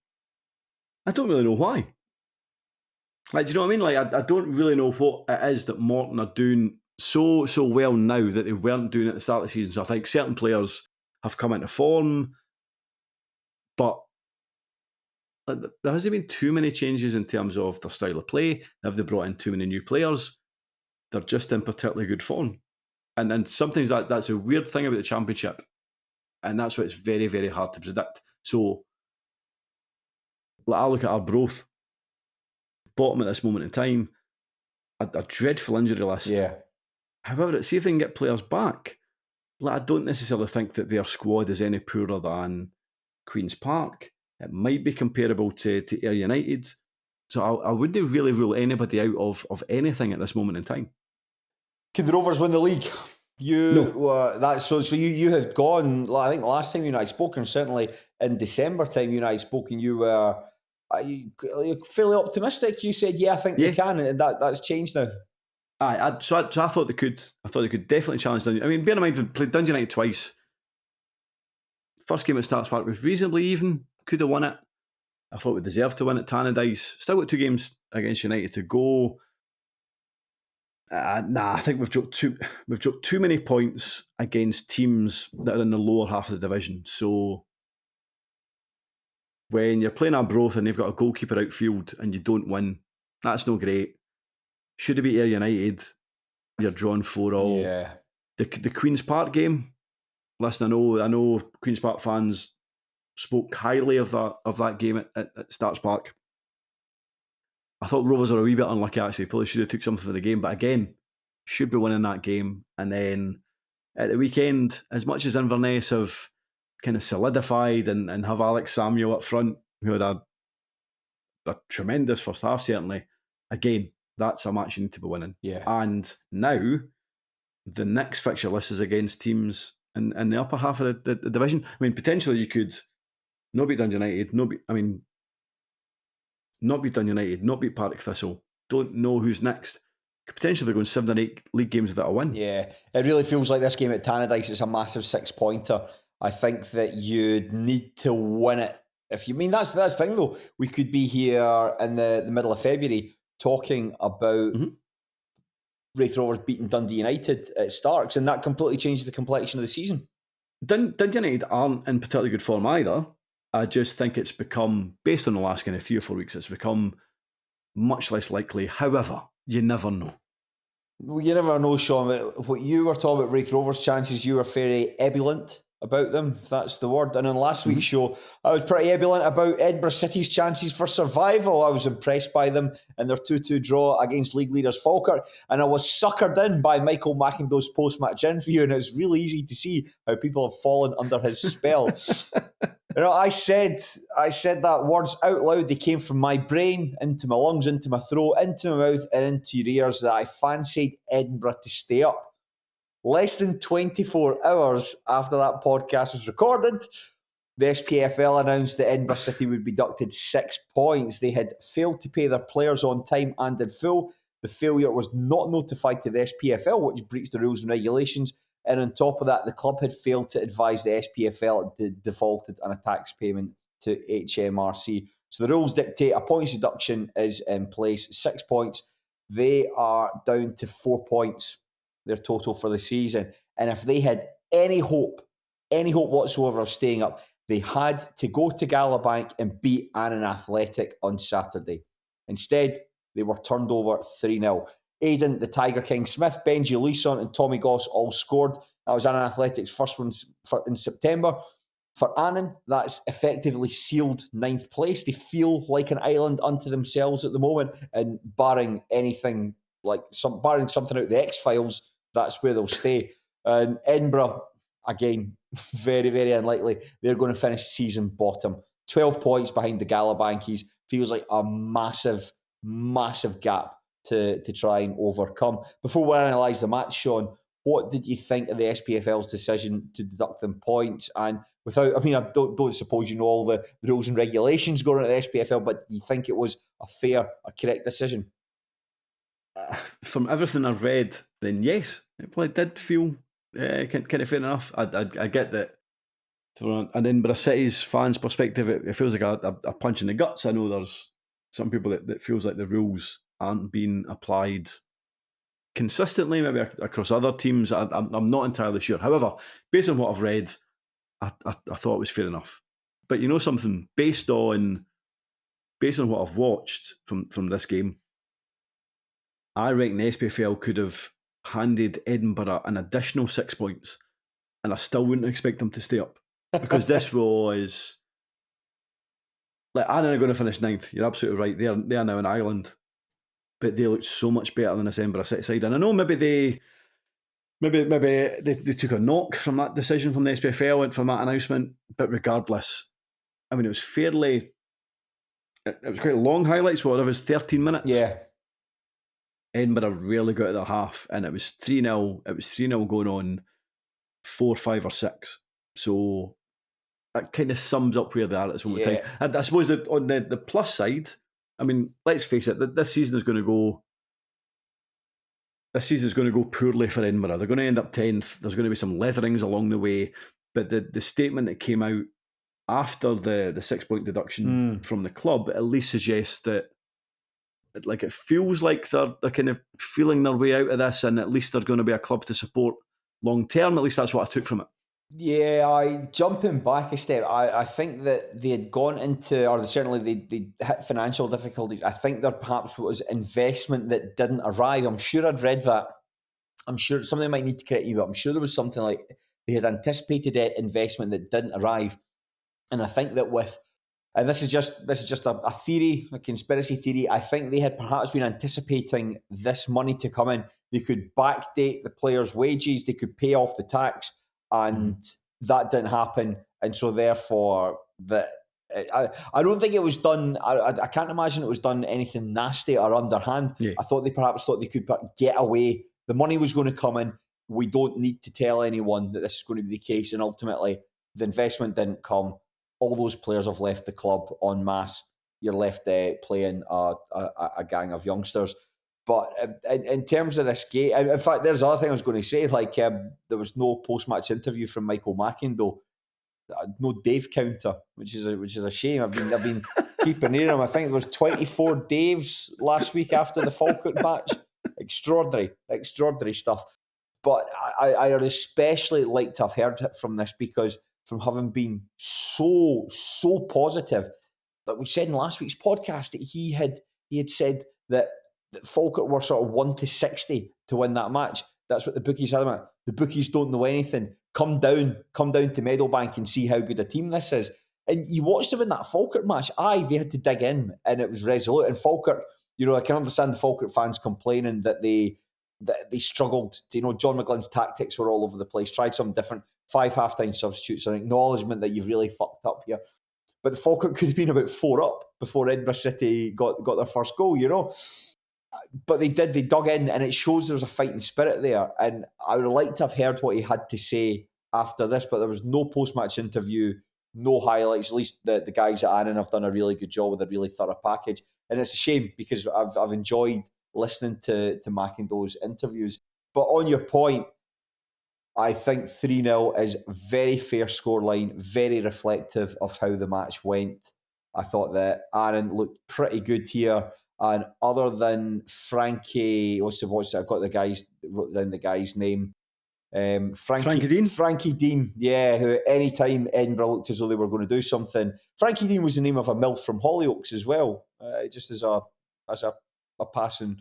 I don't really know why. Do you know what I mean? I don't really know what it is that Morton are doing so well now that they weren't doing at the start of the season. So I think certain players have come into form, but there hasn't been too many changes in terms of their style of play. Have they brought in too many new players? They're just in particularly good form. And sometimes that's a weird thing about the Championship. And that's why it's very, very hard to predict. So I look at Arbroath, bottom at this moment in time, a dreadful injury list. Yeah. However, see if they can get players back. I don't necessarily think that their squad is any poorer than Queen's Park. It might be comparable to Ayr United. So I wouldn't really rule anybody out of anything at this moment in time. Can the Rovers win the league? No. So you had gone, I think last time you and I spoke, and certainly in December time you and I spoke, and you were fairly optimistic. You said, I think they can, and that's changed now. So I thought they could. I thought they could definitely challenge Dundee. I mean, bear in mind, we played Dundee United twice. First game at Starks Park was reasonably even. Could have won it. I thought we deserved to win at Tannadice. Still got 2 games against United to go. I think we've dropped too many points against teams that are in the lower half of the division. So when you're playing Arbroath and they've got a goalkeeper outfield and you don't win, that's no great. Should have beat Ayr United. You're drawn 4-4. Yeah. The Queen's Park game. Listen, I know Queen's Park fans spoke highly of that game at Starks Park. I thought Rovers were a wee bit unlucky, actually. Probably should have took something for the game. But again, should be winning that game. And then at the weekend, as much as Inverness have kind of solidified and have Alex Samuel up front, who had a tremendous first half, certainly, again, that's a match you need to be winning. Yeah. And now, the next fixture list is against teams in the upper half of the division. I mean, potentially you could not beat Dundee United, not beat Dundee United, not beat Partick Thistle. Don't know who's next. Could potentially be going 7 or 8 league games without a win. Yeah, it really feels like this game at Tannadice is a massive 6-pointer. I think that you'd need to win it. That's the thing though. We could be here in the middle of February talking about Raith Rovers beating Dundee United at Starks, and that completely changes the complexion of the season. Dundee United aren't in particularly good form either. I just think it's become, based on the last kind of 3 or 4 weeks, it's become much less likely. However, you never know. Well, you never know, Sean. What you were talking about Raith Rovers' chances, you were very ebullient about them, if that's the word. And in last week's show, I was pretty ebullient about Edinburgh City's chances for survival. I was impressed by them in their 2-2 draw against league leaders Falkirk. And I was suckered in by Michael McIndoe's post-match interview, and it's really easy to see how people have fallen under his spell. I said that words out loud. They came from my brain, into my lungs, into my throat, into my mouth, and into your ears, that I fancied Edinburgh to stay up. less than 24 hours after that podcast was recorded, the SPFL announced that Edinburgh City would be deducted 6 points. They had failed to pay their players on time and in full. The failure was not notified to the SPFL, which breached the rules and regulations. And on top of that, the club had failed to advise the SPFL it defaulted on a tax payment to HMRC. So the rules dictate a points deduction is in place, 6 points. They are down to 4 points, their total for the season. And if they had any hope whatsoever of staying up, they had to go to Gallowbank and beat Annan Athletic on Saturday. Instead, they were turned over 3-0. Aidan, the Tiger King Smith, Benji Leeson and Tommy Goss all scored. That was Annan Athletic's first one in September. For Annan, that's effectively sealed 9th place. They feel like an island unto themselves at the moment, and barring anything barring something out of the X-Files, that's where they'll stay. And Edinburgh, again, very, very unlikely. They're going to finish season bottom. 12 points behind the Gallowbankies. Feels like a massive, massive gap to try and overcome. Before we analyse the match, Shaughan, what did you think of the SPFL's decision to deduct them points? And I don't suppose you know all the rules and regulations going on at the SPFL, but do you think it was a fair, a correct decision? From everything I've read, then yes, it probably did feel kind of fair enough. I get that from an Edinburgh City's fans' perspective, it feels like a punch in the guts. I know there's some people that feels like the rules aren't being applied consistently, maybe across other teams. I'm not entirely sure. However, based on what I've read, I thought it was fair enough. But you know something, based on what I've watched from this game, I reckon the SPFL could have handed Edinburgh an additional 6 points, and I still wouldn't expect them to stay up, because this was like, Annan are going to finish 9th. You're absolutely right. They are now an island, but they looked so much better than this Edinburgh City side. And I know maybe they took a knock from that decision from the SPFL and from that announcement, but regardless, I mean, it was quite long highlights. Whatever, it was 13 minutes. Yeah. Edinburgh really got to their half, and it was 3-0. It was 3-0 going on 4, 5 or 6. So that kind of sums up where they are at this moment in time. And I suppose that on the plus side, I mean, let's face it, this season is going to go poorly for Edinburgh. They're going to end up 10th. There's going to be some leatherings along the way. But the statement that came out after the 6 point deduction from the club at least suggests that, like, it feels like they're kind of feeling their way out of this, and at least they're going to be a club to support long term. At least that's what I took from it. Yeah, jumping back a step, I think that they had gone into, or certainly they hit financial difficulties. I think there perhaps was investment that didn't arrive. I'm sure I'd read that. I'm sure somebody might need to correct you, but I'm sure there was something like they had anticipated investment that didn't arrive. And I think that and this is just a theory, a conspiracy theory, I think they had perhaps been anticipating this money to come in. They could backdate the players' wages, they could pay off the tax, and that didn't happen. And so therefore, I don't think it was done, I can't imagine it was done anything nasty or underhand. Yeah. I thought they perhaps thought they could get away. The money was going to come in. We don't need to tell anyone that this is going to be the case. And ultimately, the investment didn't come. All those players have left the club en masse. You're left playing a gang of youngsters. But in terms of this game, in fact, there's another thing I was going to say. Like, there was no post-match interview from Michael Mackin, though. No Dave counter, which is a shame. I've been keeping near him. I think there was 24 Daves last week after the Falkirk match. Extraordinary stuff. But I'd especially like to have heard from this, because from having been so positive, that we said in last week's podcast that he had said that Falkirk were sort of 1-60 to win that match. That's what the bookies had about. The bookies don't know anything. Come down to Meadowbank and see how good a team this is. And you watched them in that Falkirk match. They had to dig in, and it was resolute. And Falkirk, I can understand the Falkirk fans complaining that they struggled. John McGlynn's tactics were all over the place. Tried something different. 5 half-time substitutes, an acknowledgement that you've really fucked up here. But the Falkirk could have been about 4 up before Edinburgh City got their first goal, But they dug in, and it shows there was a fighting spirit there. And I would like to have heard what he had to say after this, but there was no post-match interview, no highlights. At least the guys at Annan have done a really good job with a really thorough package. And it's a shame because I've enjoyed listening to McIndoe's interviews. But on your point, I think 3-0 is very fair scoreline, very reflective of how the match went. I thought that Annan looked pretty good here. And other than Frankie, what's I've got the guys, wrote down the guy's name. Frankie Dean? Frankie Dean, yeah, who anytime Edinburgh looked as though they were going to do something. Frankie Dean was the name of a MILF from Hollyoaks as well, just as a passing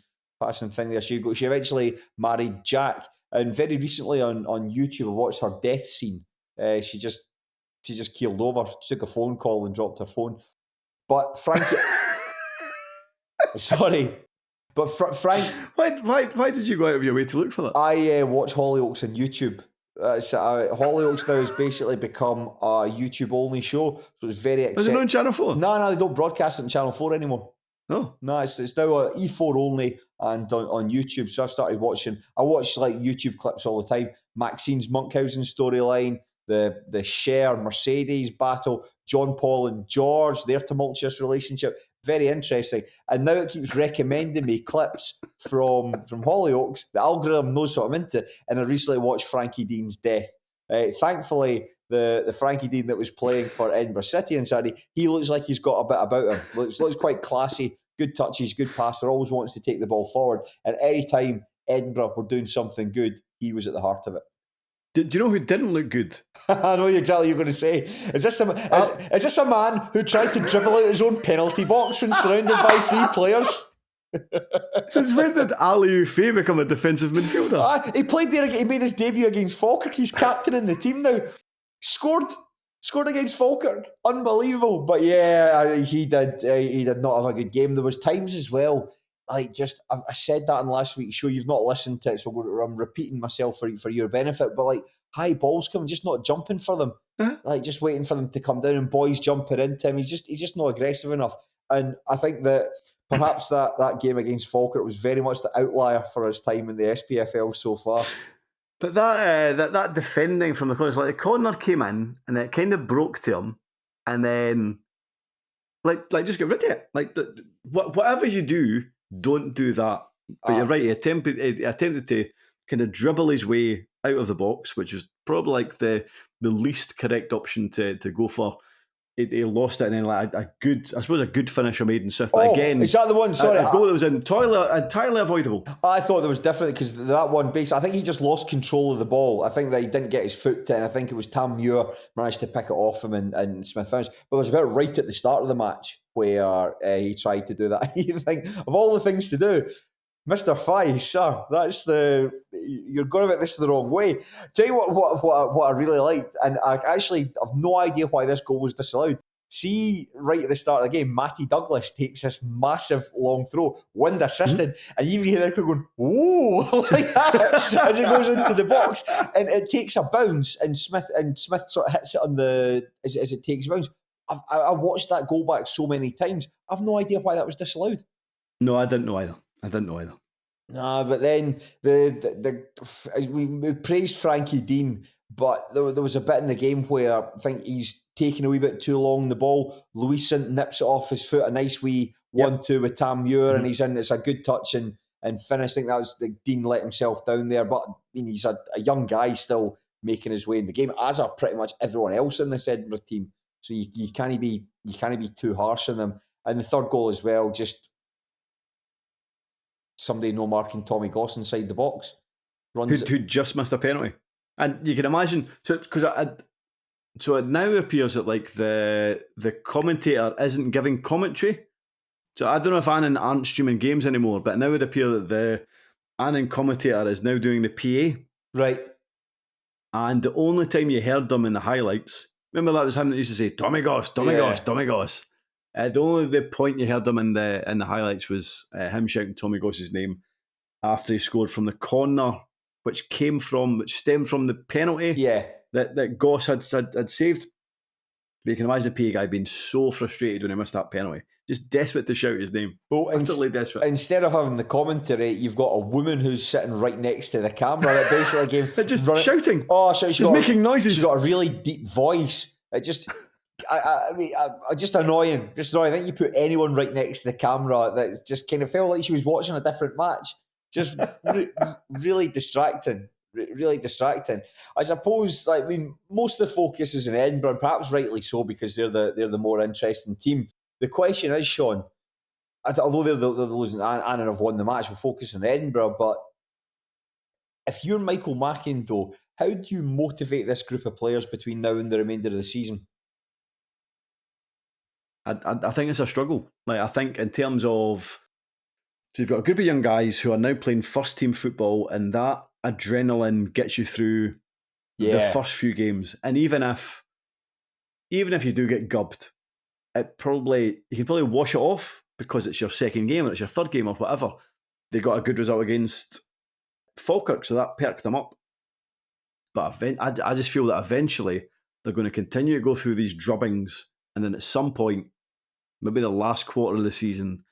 thing there. She eventually married Jack. And very recently on YouTube, I watched her death scene. She just keeled over. She took a phone call and dropped her phone. But Frankie, sorry, but Frank. Why did you go out of your way to look for that? I watch Hollyoaks on YouTube. Hollyoaks now has basically become a YouTube only show, so it's very. Is it not on Channel 4? No, they don't broadcast it on Channel 4 anymore. Oh. No, it's now a E4 only and on YouTube. So I've started watching. I watch like YouTube clips all the time. Maxine's Monkhausen storyline, the Cher Mercedes battle, John Paul and George, their tumultuous relationship. Very interesting. And now it keeps recommending me clips from Hollyoaks. The algorithm knows what I'm into. And I recently watched Frankie Dean's death. Thankfully, the Frankie Dean that was playing for Edinburgh City on Saturday, he looks like he's got a bit about him. Looks quite classy, good touches, good passer, always wants to take the ball forward. And any time Edinburgh were doing something good, he was at the heart of it. Do you know who didn't look good? I know exactly what you're going to say. Is this a man who tried to dribble out his own penalty box when surrounded by 3 players? Since when did Ali Ufe become a defensive midfielder? He played there. He made his debut against Falkirk. He's captain in the team now. Scored against Falkirk. Unbelievable. But yeah, he did not have a good game. There was times as well. I said that in last week's show. You've not listened to it, so I'm repeating myself for your benefit. But like high balls coming, just not jumping for them, like just waiting for them to come down and boys jumping into him. He's just not aggressive enough. And I think that perhaps that game against Falkirk was very much the outlier for his time in the SPFL so far. But that defending from the corner, like the corner came in and it kind of broke to him, and then like just get rid of it. Like whatever you do, don't do that. But you're right. He attempted to kind of dribble his way out of the box, which is probably like the least correct option to go for. He lost it, and then like a good finisher made in Swift. But again, is that the one? Sorry, a goal that was entirely avoidable. I thought there was definitely, because that one I think he just lost control of the ball. I think that he didn't get his foot to it, and I think it was Tam Muir managed to pick it off him and Smith finished. But it was about right at the start of the match where he tried to do that. You think of all the things to do, Mr. Fye, sir, you're going about this the wrong way. Tell you what I really liked, and I actually have no idea why this goal was disallowed. See, right at the start of the game, Matty Douglas takes this massive long throw, wind assisted, and you even hear the going, whoa, like that, as it goes into the box, and it takes a bounce, and Smith sort of hits it on as it takes a bounce. I watched that goal back so many times. I've no idea why that was disallowed. No, I didn't know either. No, but then we praised Frankie Dean, but there was a bit in the game where I think he's taking a wee bit too long the ball. Lewisohn nips it off his foot, a nice wee 1-2 with Tam Muir, and he's in. It's a good touch and finish. I think that was Dean let himself down there, but I mean, he's a young guy still making his way in the game, as are pretty much everyone else in this Edinburgh team. So you can't be too harsh on them. And the third goal as well, just somebody no marking Tommy Goss inside the box. Who just missed a penalty. And you can imagine, so it now appears that like the commentator isn't giving commentary. So I don't know if Annan aren't streaming games anymore, but now it would appear that the Annan commentator is now doing the PA. Right. And the only time you heard them in the highlights, remember that was him that used to say, Tommy Goss, Tommy Goss, Tommy Goss. The point you heard him in the highlights was him shouting Tommy Goss's name after he scored from the corner, which stemmed from the penalty that Goss had saved. But you can imagine the PA guy being so frustrated when he missed that penalty. just desperate to shout his name. Well, Utterly desperate. Instead of having the commentary, you've got a woman who's sitting right next to the camera that basically gave just shouting. Oh, so she's making noises. She's got a really deep voice. It just, I mean, just annoying. Just annoying. I think you put anyone right next to the camera that just kind of felt like she was watching a different match. Just really distracting. Really distracting. I suppose, like, I mean, most of the focus is in Edinburgh, and perhaps rightly so, because they're the more interesting team. The question is, Shaughan, although they're losing, Annan have won the match, we're focusing on Edinburgh, but if you're Michael Mackin, though, how do you motivate this group of players between now and the remainder of the season? I think it's a struggle. Like, I think in terms of, so you've got a group of young guys who are now playing first team football, and that adrenaline gets you through the first few games. And even if you do get gubbed, you can probably wash it off because it's your second game or it's your third game or whatever. They got a good result against Falkirk, so that perked them up. But I just feel that eventually they're going to continue to go through these drubbings, and then at some point, maybe the last quarter of the season,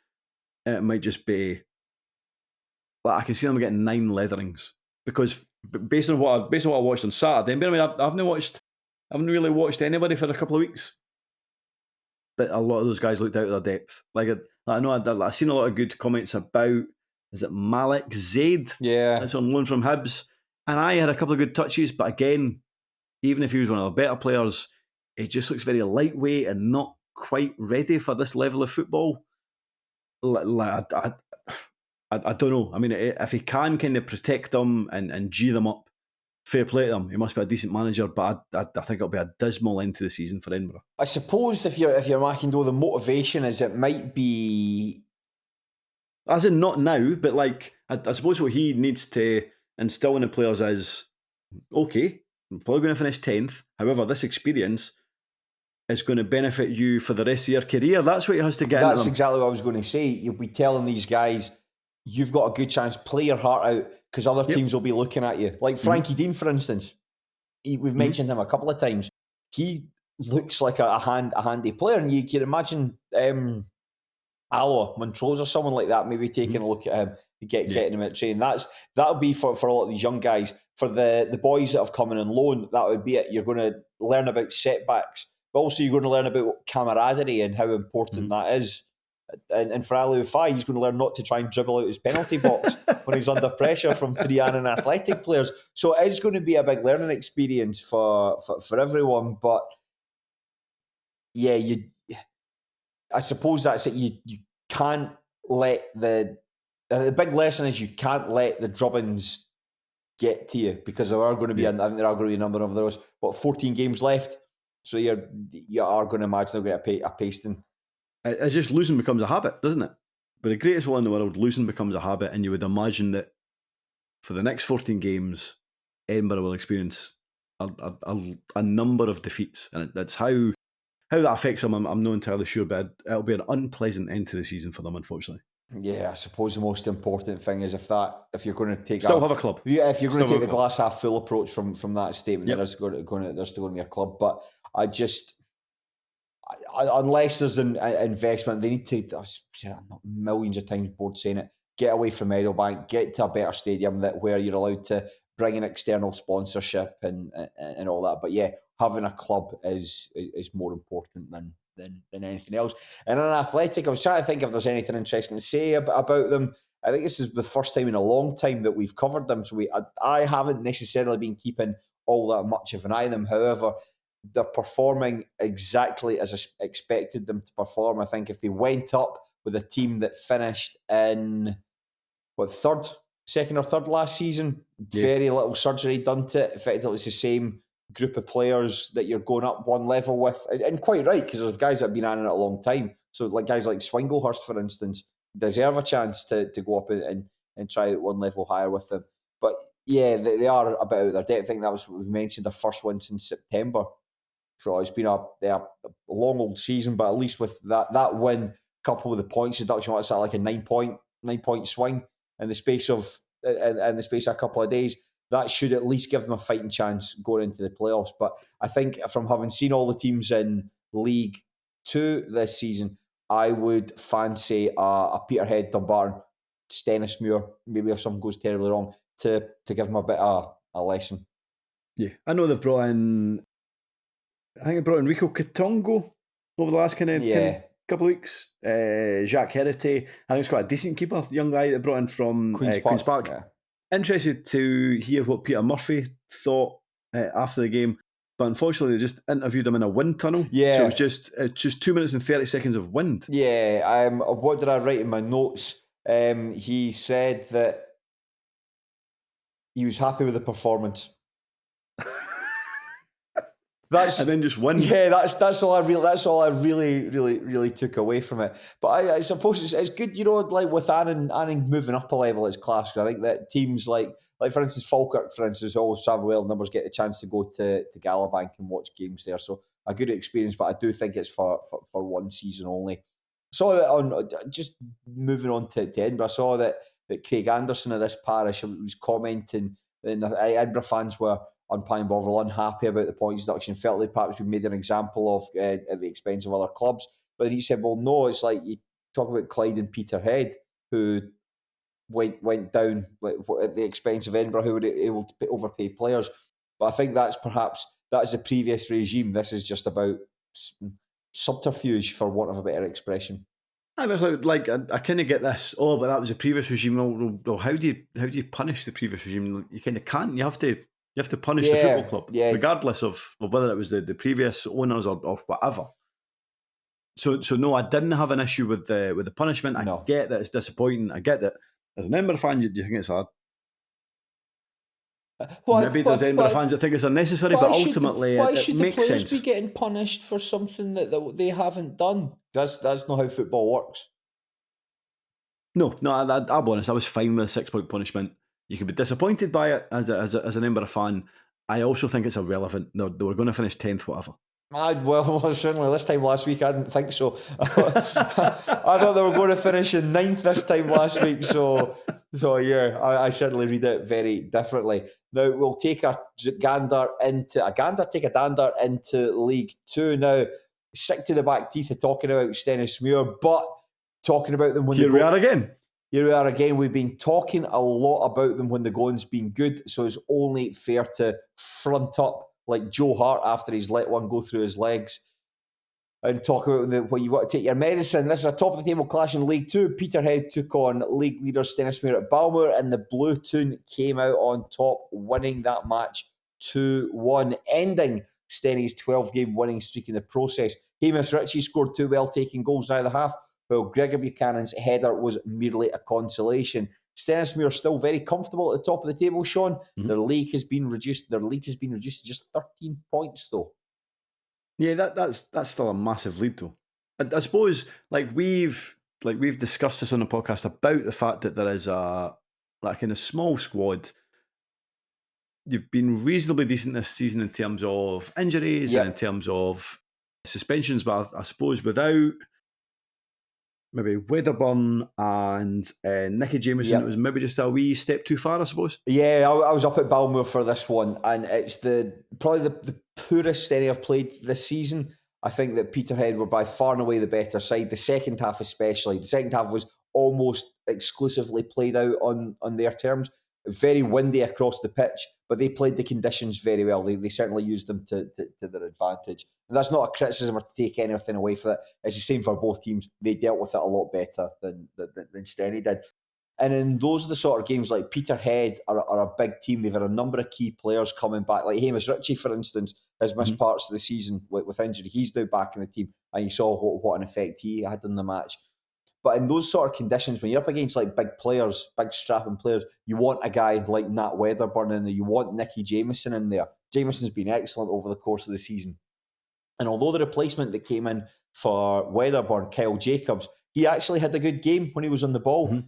it might just be like, I can see them getting 9 leatherings, because based on what I watched on Saturday, I mean, I haven't really watched anybody for a couple of weeks, but a lot of those guys looked out of their depth. Like, I know I've seen a lot of good comments about, is it Malik Zaid? Yeah, that's on loan from Hibs, and I had a couple of good touches, but again, even if he was one of the better players, he just looks very lightweight and not quite ready for this level of football. Like, I don't know. I mean, if he can kind of protect them and G them up, fair play to them. He must be a decent manager, but I think it'll be a dismal end to the season for Edinburgh. I suppose if you're Mackin, though, the motivation is it might be, as in not now, but like I suppose what he needs to instill in the players is, okay, I'm probably going to finish 10th. However, this experience is going to benefit you for the rest of your career. That's what he has to get into them. That's exactly what I was going to say. You'll be telling these guys, you've got a good chance, play your heart out, because other teams will be looking at you. Like Frankie Dean, for instance. We've mentioned him a couple of times. He looks like a handy player, and you can imagine Alloa, Montrose or someone like that maybe taking a look at him, getting him at training. That'll be for a lot of these young guys. For the boys that have come in on loan, that would be it. You're going to learn about setbacks, but also you're going to learn about camaraderie and how important that is. And for Ali Ufai, he's going to learn not to try and dribble out his penalty box when he's under pressure from 3 Annan Athletic players. So it is going to be a big learning experience for everyone. But yeah, I suppose that's it. You can't let the big lesson is you can't let the drubbings get to you, because there are going to be I think there are going to be a number of those. 14 games left, so you are going to imagine they'll get a pasting. It's just losing becomes a habit, doesn't it? But the greatest one in the world, losing becomes a habit, and you would imagine that for the next 14 games, Edinburgh will experience a number of defeats, and that's how that affects them. I'm not entirely sure, but it'll be an unpleasant end to the season for them, unfortunately. Yeah, I suppose the most important thing is if you're going to take have a club. Yeah, if you're going to take the glass half full approach from that statement, there's still going to be a club. But unless there's an investment, they need to, I've said it millions of times, board saying it, get away from Meadowbank, get to a better stadium where you're allowed to bring in external sponsorship and all that. But yeah, having a club is more important than anything else. And an Athletic, I was trying to think if there's anything interesting to say about them. I think this is the first time in a long time that we've covered them, so I haven't necessarily been keeping all that much of an eye on them. However, they're performing exactly as I expected them to perform. I think if they went up with a team that finished in second or third last season, very little surgery done to it. Effectively, it's the same group of players that you're going up one level with, and quite right, because there's guys that have been on it a long time. So like guys like Swinglehurst, for instance, deserve a chance to go up and try it one level higher with them. But yeah, they are a bit out of their depth. I think that was what we mentioned, their first win since September. So it's been a long old season, but at least with that win, coupled with the points deduction, what's that, like a 9 point swing in the space of a couple of days, that should at least give them a fighting chance going into the playoffs. But I think from having seen all the teams in League 2 this season, I would fancy a Peterhead, Dumbarton, Stenhousemuir, maybe if something goes terribly wrong, to give them a bit of a lesson. Yeah, I know they've brought in. I think they brought in Rico Katongo over the last kind of couple of weeks. Jacques Herité, I think it's quite a decent keeper, young guy they brought in from Queen's Park. Yeah. Interested to hear what Peter Murphy thought after the game, but unfortunately they just interviewed him in a wind tunnel. Yeah, so it was just 2 minutes and 30 seconds of wind. Yeah, what did I write in my notes? He said that he was happy with the performance. And then just wind. Yeah, that's all I really took away from it. But I suppose it's good, like with Annan moving up a level, it's class. Because I think that teams like for instance Falkirk, for instance, always travel well. Numbers get the chance to go to Galabank and watch games there. So a good experience, but I do think it's for one season only. Saw that on just moving on to Edinburgh. I saw that Craig Anderson of this parish was commenting, and Edinburgh fans were unplaying Bovril, unhappy about the points deduction, felt they perhaps been made an example of at the expense of other clubs. But he said, well, no, it's like you talk about Clyde and Peterhead, who went down at the expense of Edinburgh, who were able to overpay players. But I think that is the previous regime. This is just about subterfuge, for want of a better expression. I was like, I kind of get this. Oh, but that was a previous regime. Well, how do you punish the previous regime? You kind of can't. You have to punish the football club, regardless of whether it was the previous owners or whatever. So no, I didn't have an issue with the punishment. I get that it's disappointing. I get that as an Edinburgh fan, you think it's hard. Maybe there's Edinburgh fans that think it's unnecessary, but ultimately why it should makes the players sense. Be getting punished for something that they haven't done? That's not how football works. No, I'll be honest. I was fine with a 6-point punishment. You could be disappointed by it as an Edinburgh fan. I also think it's irrelevant. No, they were going to finish 10th, whatever. Well, certainly this time last week I didn't think so. I thought they were going to finish in 9th this time last week. So yeah, I certainly read it very differently. Now we'll take a dander into League Two. Now, sick to the back teeth of talking about Stenhousemuir, but talking about them when Here we are again. We've been talking a lot about them when the going's been good, so it's only fair to front up like Joe Hart after he's let one go through his legs and talk about when you want to take your medicine. This is a top-of-the-table clash in League Two. Peterhead took on league leader Stenhousemuir at Balmoor, and the Blue Toon came out on top, winning that match 2-1, ending Stenny's 12-game winning streak in the process. Hamish Ritchie scored 2 well-taken goals in either half, while Gregor Buchanan's header was merely a consolation. Stenhousemuir are still very comfortable at the top of the table, Shaughan. Mm-hmm. Their lead has been reduced to just 13 points, though. Yeah, that's still a massive lead, though. I suppose, we've discussed this on the podcast about the fact that there is in a small squad. You've been reasonably decent this season in terms of injuries and in terms of suspensions, but I suppose without maybe Wedderburn and Nicky Jameson, it was maybe just a wee step too far, I suppose. Yeah, I was up at Balmoor for this one, and it's probably the poorest Stenny I've played this season. I think that Peterhead were by far and away the better side. The second half especially. The second half was almost exclusively played out on their terms. Very windy across the pitch, but they played the conditions very well. They certainly used them to their advantage. And that's not a criticism or to take anything away from it. It's the same for both teams. They dealt with it a lot better than Stenny did. And in those are the sort of games like Peterhead are a big team. They've had a number of key players coming back. Like Hamish Ritchie, for instance, has missed parts of the season with injury. He's now back in the team, and you saw what an effect he had in the match. But in those sort of conditions, when you're up against big players, big strapping players, you want a guy like Nat Wedderburn in there. You want Nicky Jameson in there. Jameson's been excellent over the course of the season. And although the replacement that came in for Wedderburn, Kyle Jacobs, he actually had a good game when he was on the ball. Mm-hmm.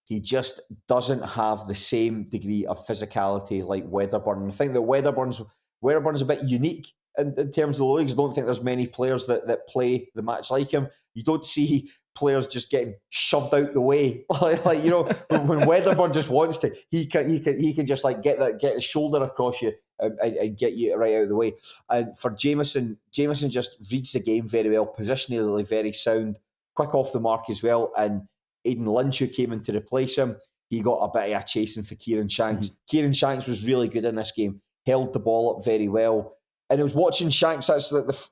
He just doesn't have the same degree of physicality like Wedderburn. And I think that Wedderburn's a bit unique in terms of the leagues. I don't think there's many players that play the match like him. You don't see players just getting shoved out the way. when Wedderburn just wants to, he can just get his shoulder across you and get you right out of the way. And for Jameson just reads the game very well, positionally very sound, quick off the mark as well. And Aidan Lynch, who came in to replace him, he got a bit of a chasing for Kieran Shanks. Mm-hmm. Kieran Shanks was really good in this game, held the ball up very well. And I was watching Shanks, that's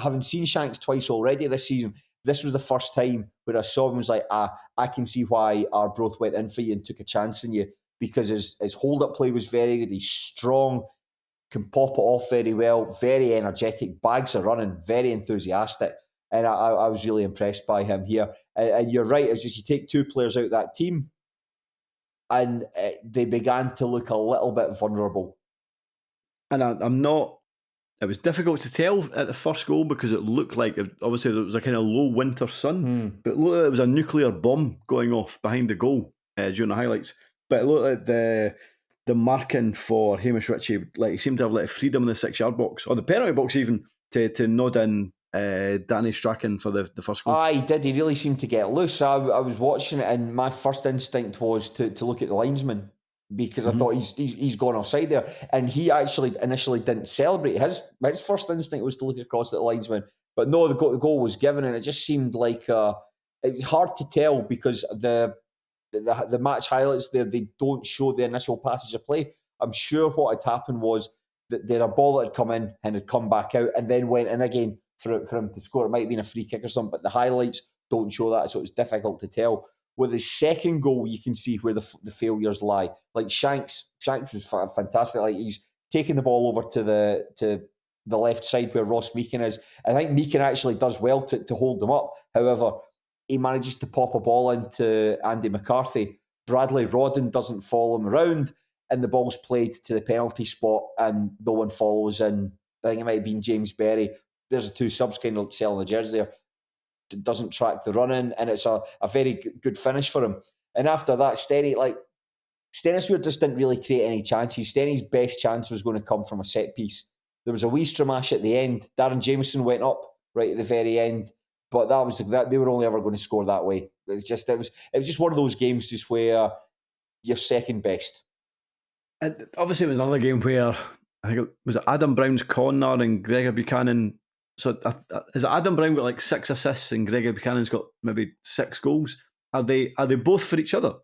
having seen Shanks twice already this season, this was the first time where I saw him and was like, I can see why Arbroath went in for you and took a chance on you, because his hold-up play was very good. He's strong, can pop it off very well, very energetic, bags are running, very enthusiastic. And I was really impressed by him here. And you're right, it's just you take two players out of that team and they began to look a little bit vulnerable. And I'm not... It was difficult to tell at the first goal because it looked like, obviously there was a kind of low winter sun, but it looked like it was a nuclear bomb going off behind the goal during the highlights. But it looked like the marking for Hamish Ritchie, like he seemed to have like freedom in the 6-yard box, or the penalty box even, to nod in Danny Strachan for the first goal. He did. He really seemed to get loose. I was watching it and my first instinct was to look at the linesman, because I thought he's gone offside there. And he actually initially didn't celebrate. His first instinct was to look across at the linesman. But no, the goal was given, and it just seemed like it was hard to tell because the match highlights there, they don't show the initial passage of play. I'm sure what had happened was that there a ball that had come in and had come back out and then went in again for him to score. It might have been a free kick or something, but the highlights don't show that, so it's difficult to tell. With his second goal, you can see where the failures lie. Like Shanks was fantastic. Like he's taking the ball over to the left side where Ross Meakin is. I think Meakin actually does well to hold them up. However, he manages to pop a ball into Andy McCarthy. Bradley Rodden doesn't follow him around, and the ball's played to the penalty spot, and no one follows in. I think it might have been James Berry. There's the two subs kind of selling the jersey there. Doesn't track the run-in, and it's a very good finish for him. And after that, Stenhousemuir just didn't really create any chances. Stenny's best chance was going to come from a set piece. There was a wee stramash at the end. Darren Jameson went up right at the very end, but that they were only ever going to score that way. It was just one of those games just where you're second best. And obviously, it was another game where I think it was Adam Brown's corner and Gregor Buchanan. So is it Adam Brown got like 6 assists and Gregor Buchanan's got maybe 6 goals? Are they both for each other?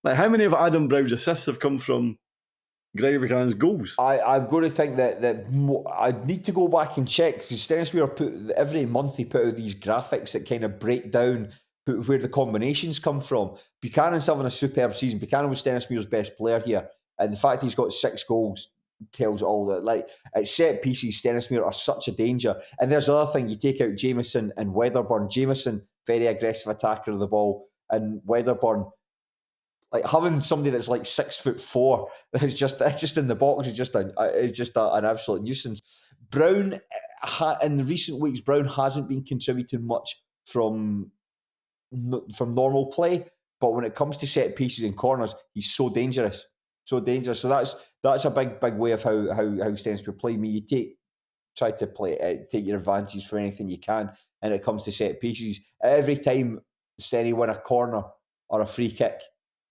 Like how many of Adam Brown's assists have come from Gregor Buchanan's goals? I'm going to think that I need to go back and check, because Stenhousemuir every month they put out these graphics that kind of break down where the combinations come from. Buchanan's having a superb season. Buchanan was Stenhousemuir's best player here, and the fact he's got 6 goals tells all that. Like at set pieces, Stenhousemuir are such a danger. And there's another thing: you take out Jameson and Wedderburn. Jameson, very aggressive attacker of the ball, and Wedderburn, like having somebody that's like 6'4" that's just in the box is just an absolute nuisance. Brown, in the recent weeks, Brown hasn't been contributing much from normal play, but when it comes to set pieces and corners, he's so dangerous. So that's a big way of how Stenhousemuir play. You try to take your advantages for anything you can, and it comes to set pieces. Every time Stenny win a corner or a free kick,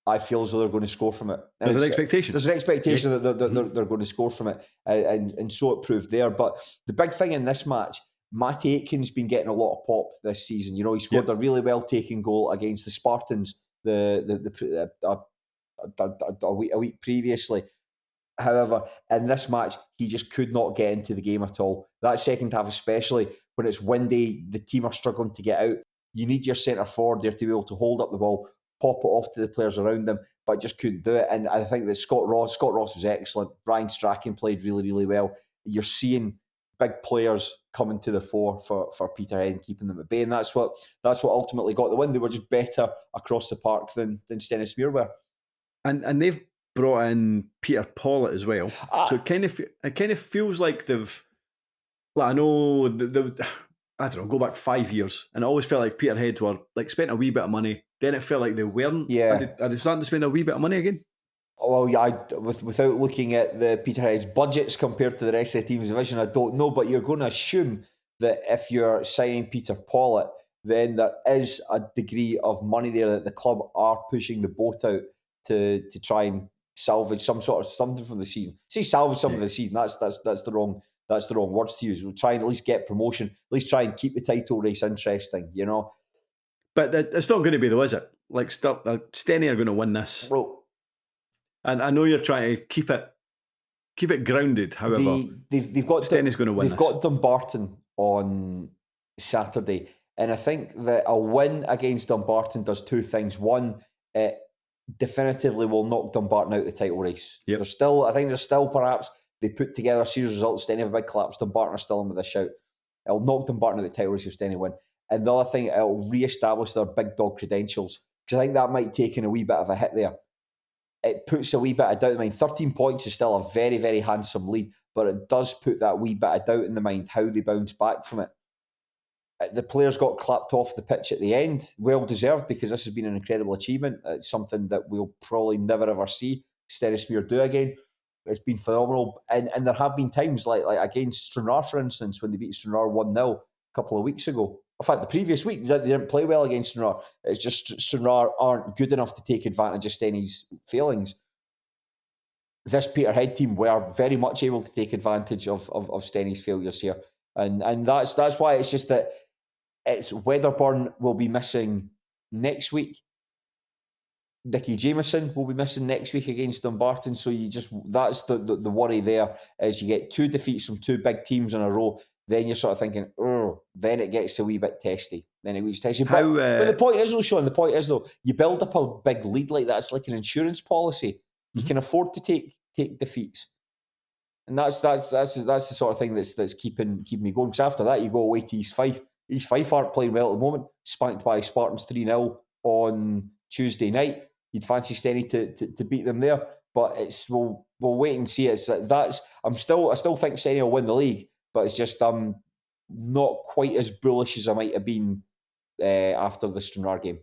I feel as though they're going to score from it. There's an expectation. There's an expectation that they're going to score from it, and so it proved there. But the big thing in this match, Matty Aitken's been getting a lot of pop this season. You know, he scored a really well taken goal against the Spartans a week previously. However, in this match, he just could not get into the game at all. That second half, especially when it's windy, the team are struggling to get out. You need your centre forward there to be able to hold up the ball, pop it off to the players around them, but just couldn't do it. And I think that Scott Ross was excellent. Brian Strachan played really, really well. You're seeing big players coming to the fore for Peterhead and keeping them at bay, and that's what ultimately got the win. They were just better across the park than Stenhousemuir were. And they've brought in Peter Pollitt as well. So it kind of feels like they've, like, I know I don't know, go back 5 years, and I always felt like Peterhead were like spent a wee bit of money. Then it felt like they weren't. Yeah. Are they starting to spend a wee bit of money again? Well, yeah, without looking at the Peterhead's budgets compared to the rest of the team's division, I don't know. But you're going to assume that if you're signing Peter Pollitt, then there is a degree of money there that the club are pushing the boat out to try and salvage something from the season. Say salvage something of the season. That's the wrong words to use. We'll try and at least get promotion. At least try and keep the title race interesting. But it's not going to be though, is it? Like Stenny are going to win this. Well, and I know you're trying to keep it grounded. However, they've got Stenny's going to win. They've got Dumbarton on Saturday, and I think that a win against Dumbarton does two things. One, it definitively will knock Dumbarton out of the title race. Yep. I think there's still perhaps they put together a series of results. Stenny have a big collapse. Dumbarton are still in with a shout. It'll knock Dumbarton out of the title race if Stenny win. And the other thing, it'll re-establish their big dog credentials, because I think that might take in a wee bit of a hit there. It puts a wee bit of doubt in the mind. 13 points is still a very, very handsome lead, but it does put that wee bit of doubt in the mind how they bounce back from it. The players got clapped off the pitch at the end. Well deserved, because this has been an incredible achievement. It's something that we'll probably never ever see Stenhousemuir do again. It's been phenomenal. And there have been times like against Stranraer, for instance, when they beat Stranraer 1-0 a couple of weeks ago. In fact, the previous week, they didn't play well against Stranraer. It's just Stranraer aren't good enough to take advantage of Stenny's failings. This Peterhead team were very much able to take advantage of Stenny's failures here. And that's why it's just that it's Wedderburn will be missing next week. Nicky Jameson will be missing next week against Dumbarton. So that's the worry there, is you get two defeats from two big teams in a row. Then you're sort of thinking, then it gets a wee bit testy. But the point is though, Shaughan, you build up a big lead like that. It's like an insurance policy. You can afford to take defeats. And that's the sort of thing that's keeping me going. Because after that, you go away to East Fife. East Fife aren't playing well at the moment. Spanked by Spartans 3-0 on Tuesday night. You'd fancy Stenny to beat them there, but we'll wait and see. I still think Stenny will win the league, but it's just not quite as bullish as I might have been after the Stranraer game.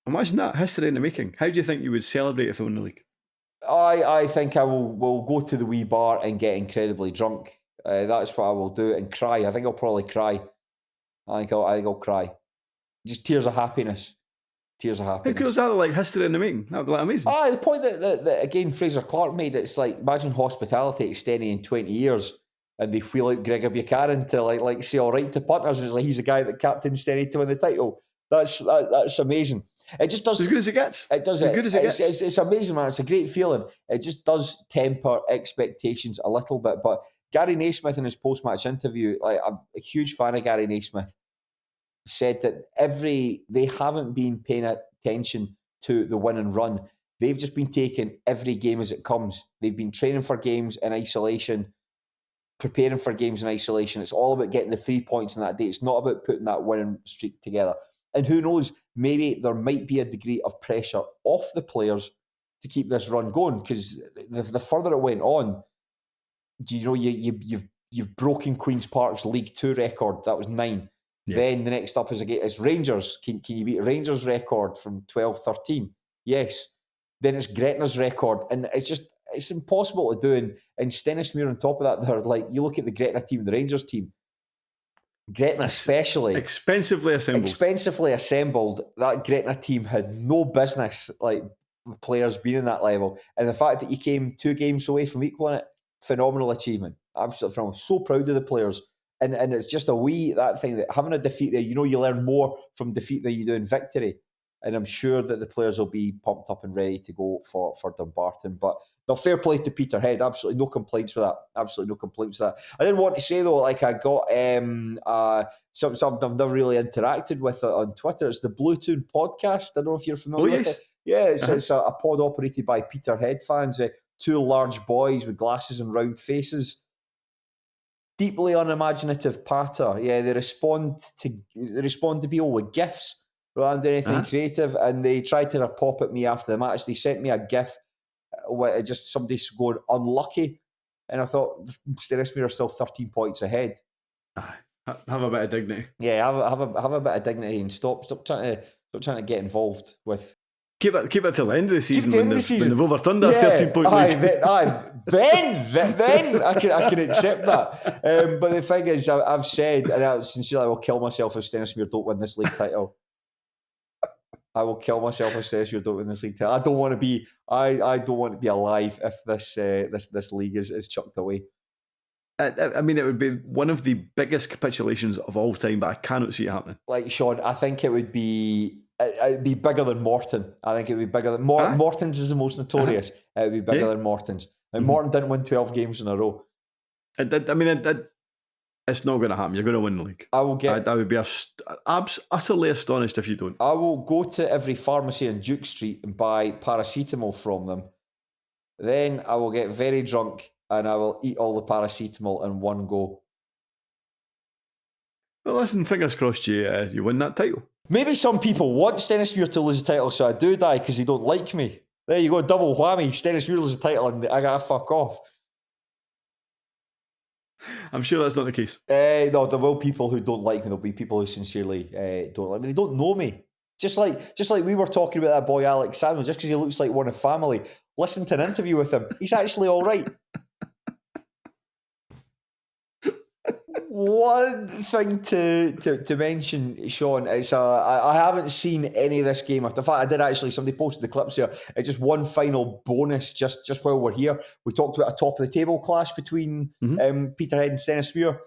Imagine that, history in the making. How do you think you would celebrate if they won the league? I think I will go to the wee bar and get incredibly drunk. That's what I will do, and cry. I think I'll probably cry. I think I'll cry. Just tears of happiness. Tears of happiness. How cool is that? Like history in the making. That would be like amazing. The point that again Fraser Clark made, it's like, imagine hospitality at Stenny in 20 years and they wheel out Gregor Buchanan to like say all right to punters, and it's like he's the guy that captained Stenny to win the title. That's amazing. It just does. As good as it gets. It does. As good as it gets. It's amazing, man. It's a great feeling. It just does temper expectations a little bit. But Gary Naismith in his post-match interview, like I'm a huge fan of Gary Naismith, said that they haven't been paying attention to the win and run. They've just been taking every game as it comes. They've been training for games in isolation, preparing for games in isolation. It's all about getting the 3 points in that day. It's not about putting that winning streak together. And who knows, maybe there might be a degree of pressure off the players to keep this run going, because the further it went on, you've broken Queen's Park's League 2 record. That was 9. Yeah. Then the next up is Rangers. Can you beat Rangers' record from 12-13? Yes. Then it's Gretna's record. And it's impossible to do. And Stenhousemuir on top of that, they're like, you look at the Gretna team and the Rangers team, Gretna especially. Expensively assembled. That Gretna team had no business, like, players being in that level. And the fact that you came 2 games away from equaling it, phenomenal achievement. Absolutely phenomenal. So proud of the players. And it's just that thing that having a defeat there, you learn more from defeat than you do in victory. And I'm sure that the players will be pumped up and ready to go for Dumbarton. But no, fair play to Peterhead. Absolutely no complaints with that. Absolutely no complaints with that. I didn't want to say though, like I got something I've never really interacted with on Twitter. It's the Blue Tune podcast. I don't know if you're familiar with it. Yeah, it's a pod operated by Peterhead fans. 2 large boys with glasses and round faces. Deeply unimaginative patter. Yeah, they respond to people with GIFs rather than anything creative. And they tried to pop at me after the match. They sent me a GIF where just somebody going unlucky, and I thought Stenhousemuir are still 13 points ahead. Have a bit of dignity. Yeah, have a bit of dignity and stop trying to get involved with. Keep it till the end of the season when they've overturned that 13-point lead. Then I can accept that. But the thing is, I've said, and I sincerely will kill myself if Stenhousemuir don't win this league title. I will kill myself if Stenhouse don't win this league title. I don't want to be. I don't want to be alive if this league is chucked away. I mean, it would be one of the biggest capitulations of all time, but I cannot see it happening. Like Shaughan, I think it would be. It'd be bigger than Morton. I think it would be bigger than Morton's is the most notorious. It would be bigger than Morton's. And Morton didn't win 12 games in a row. It's not going to happen. You're going to win the league. I will get. I would be utterly astonished if you don't. I will go to every pharmacy on Duke Street and buy paracetamol from them. Then I will get very drunk and I will eat all the paracetamol in one go. Well, listen, fingers crossed you win that title. Maybe some people want Stenhousemuir to lose the title, so I do die because they don't like me. There you go, double whammy. Stenhousemuir loses the title and I gotta fuck off. I'm sure that's not the case. No, there will be people who don't like me. There'll be people who sincerely don't like me. They don't know me. Just like we were talking about that boy Alex Samuel, just because he looks like one of family. Listen to an interview with him. He's actually all right. One thing to mention, Shaughan, is I haven't seen any of this game. In fact, I did actually. Somebody posted the clips here. It's just one final bonus. Just while we're here, we talked about a top of the table clash between Peterhead and Stenhousemuir.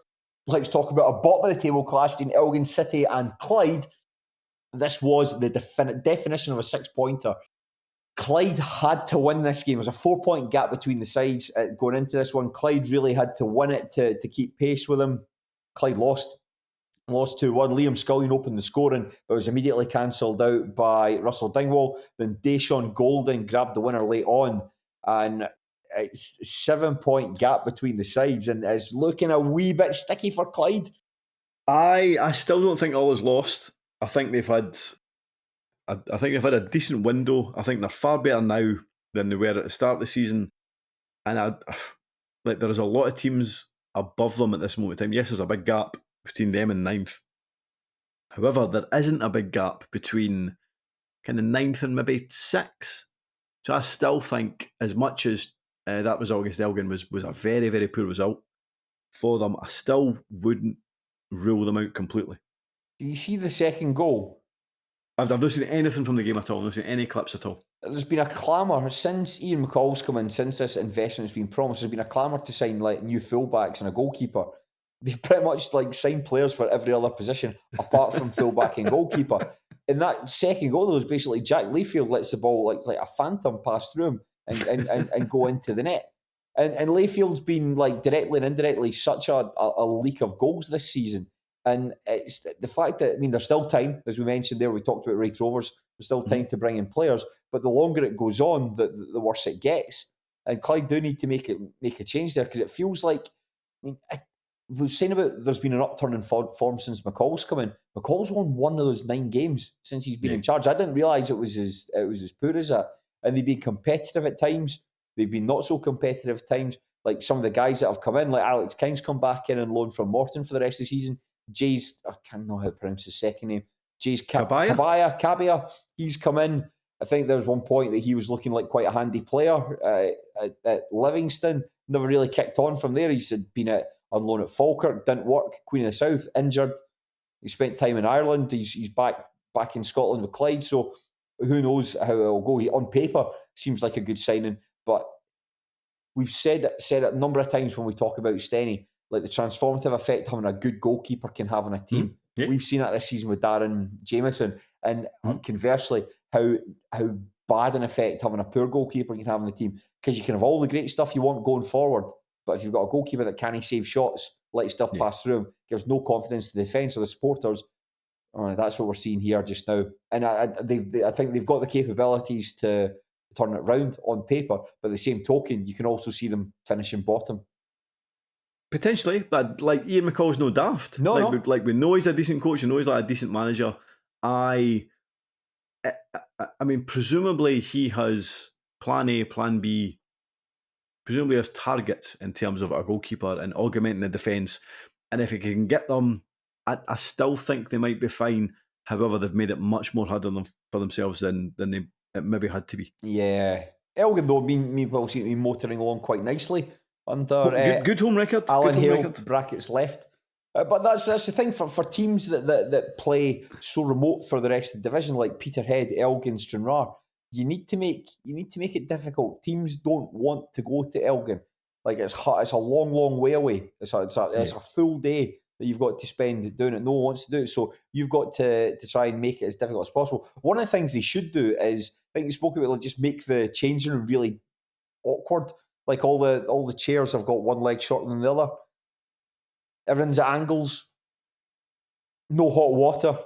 Let's talk about a bottom of the table clash between Edinburgh City and Clyde. This was the definition of a 6-pointer. Clyde had to win this game. There was a 4-point gap between the sides going into this one. Clyde really had to win it to keep pace with them. Clyde lost 2-1. Liam Scullion opened the scoring, but was immediately cancelled out by Russell Dingwall. Then Deshaun Golding grabbed the winner late on, and it's a 7-point gap between the sides, and it's looking a wee bit sticky for Clyde. I still don't think all is lost. I think they've had a decent window. I think they're far better now than they were at the start of the season, and there's a lot of teams above them at this moment in time. Yes, there's a big gap between them and 9th. However, there isn't a big gap between kind of 9th and maybe 6th. So I still think, as much as that result against Elgin was a very, very poor result for them, I still wouldn't rule them out completely. Do you see the second goal? I've not seen anything from the game at all. I've not seen any clips at all. There's been a clamour since Ian McCall's come in, since this investment's been promised. There's been a clamour to sign like new fullbacks and a goalkeeper. They've pretty much like signed players for every other position apart from fullback and goalkeeper. In that second goal, there was basically Jack Layfield lets the ball like a phantom pass through him and go into the net. And Layfield's been like directly and indirectly such a leak of goals this season. And it's the fact that, I mean, there's still time, as we mentioned there, we talked about Raith Rovers, there's still time to bring in players, but the longer it goes on, the worse it gets. And Clyde do need to make a change there, because it feels like, I mean, we're saying about there's been an upturn in form since McCall's come in. McCall's won one of those 9 games since he's been in charge. I didn't realise it was as poor as that. And they've been competitive at times. They've been not so competitive at times. Like some of the guys that have come in, like Alex King's come back in and loan from Morton for the rest of the season. Jay's, I can't know how to pronounce his second name. Jay's Cabaya, he's come in. I think there was one point that he was looking like quite a handy player at Livingston. Never really kicked on from there. He's been on loan at Falkirk, didn't work. Queen of the South, injured. He spent time in Ireland. He's back in Scotland with Clyde. So who knows how it'll go. He, on paper, seems like a good signing. But we've said it a number of times when we talk about Stenny, like the transformative effect having a good goalkeeper can have on a team. We've seen that this season with Darren Jameson. And conversely, how bad an effect having a poor goalkeeper can have on the team. Because you can have all the great stuff you want going forward, but if you've got a goalkeeper that can't save shots, let stuff pass through him, gives no confidence to the defence or the supporters, that's what we're seeing here just now. And I think they've got the capabilities to turn it round on paper, but the same token, you can also see them finishing bottom. Potentially, but like Ian McCall's no daft. No. We know he's a decent coach, we know he's like a decent manager. I mean, presumably he has plan A, plan B, presumably has targets in terms of a goalkeeper and augmenting the defence. And if he can get them, I still think they might be fine. However, they've made it much more harder for themselves than they maybe had to be. Yeah. Elgin, though, meanwhile, seem to be motoring along quite nicely under good home record. Alan good home Hale, record. brackets left. But that's the thing for teams that play so remote for the rest of the division, like Peterhead, Elgin, Stranraer. You need to make it difficult. Teams don't want to go to Elgin. Like it's a long way away. It's a full day that you've got to spend doing it. No one wants to do it, so you've got to try and make it as difficult as possible. One of the things they should do is, I think you spoke about, like, just make the changing room really awkward. Like all the chairs have got one leg shorter than the other. Everyone's at angles. No hot water.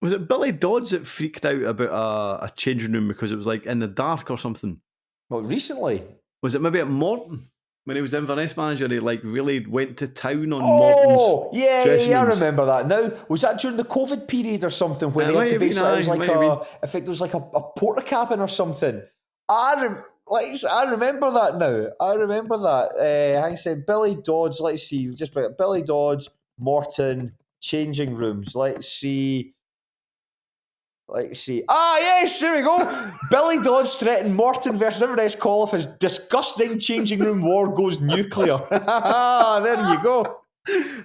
Was it Billy Dodds that freaked out about a changing room because it was like in the dark or something? Well, recently. Was it maybe at Morton? When he was Inverness manager, he like really went to town on Morton's dressing I rooms. remember that. Now, was that during the COVID period or something where they had to basically, it was like it was like a porta cabin or something. I remember that now. I remember that. I said Billy Dodds. Let's see. Just bring up Billy Dodds, Morton, changing rooms. Let's see. Yes, here we go. Billy Dodds threatened Morton versus Inverness call if his disgusting changing room war goes nuclear. There you go.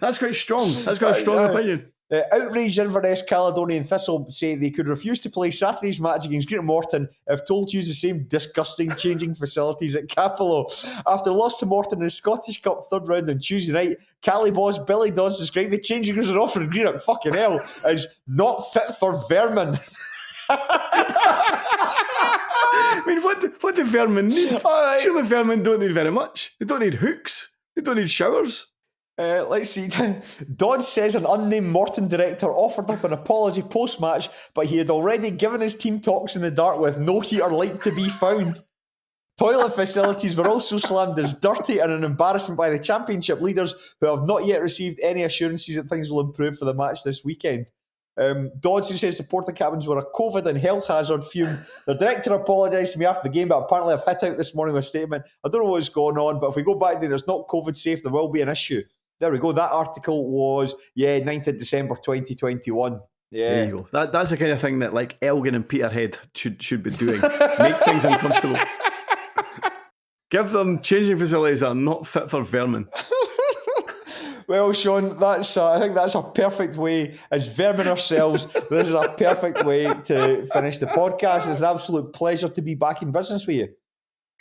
That's quite strong. That's got a strong opinion. Outraged Inverness Caledonian Thistle say they could refuse to play Saturday's match against Greater Morton if told to use the same disgusting changing facilities at Capello. After loss to Morton in the Scottish Cup third round on Tuesday night, Cali boss Billy Dodds described the changing rooms are offering Greenock fucking hell as not fit for vermin. I mean, what do vermin need? Surely vermin don't need very much. They don't need hooks. They don't need showers. Let's see. Dodds says an unnamed Morton director offered up an apology post-match, but he had already given his team talks in the dark with no heat or light to be found. Toilet facilities were also slammed as dirty and an embarrassment by the championship leaders, who have not yet received any assurances that things will improve for the match this weekend. Dodds, who says the porta cabins were a COVID and health hazard, fumed. The director apologised to me after the game, but apparently I've hit out this morning with a statement. I don't know what's going on, but if we go back there, it's not COVID safe, there will be an issue. There we go. That article was 9th of December 2021. Yeah. There you go. That's the kind of thing that like Elgin and Peterhead should be doing. Make things uncomfortable. Give them changing facilities that are not fit for vermin. Well, Shaughan, I think that's a perfect way, as vermin ourselves, this is a perfect way to finish the podcast. It's an absolute pleasure to be back in business with you.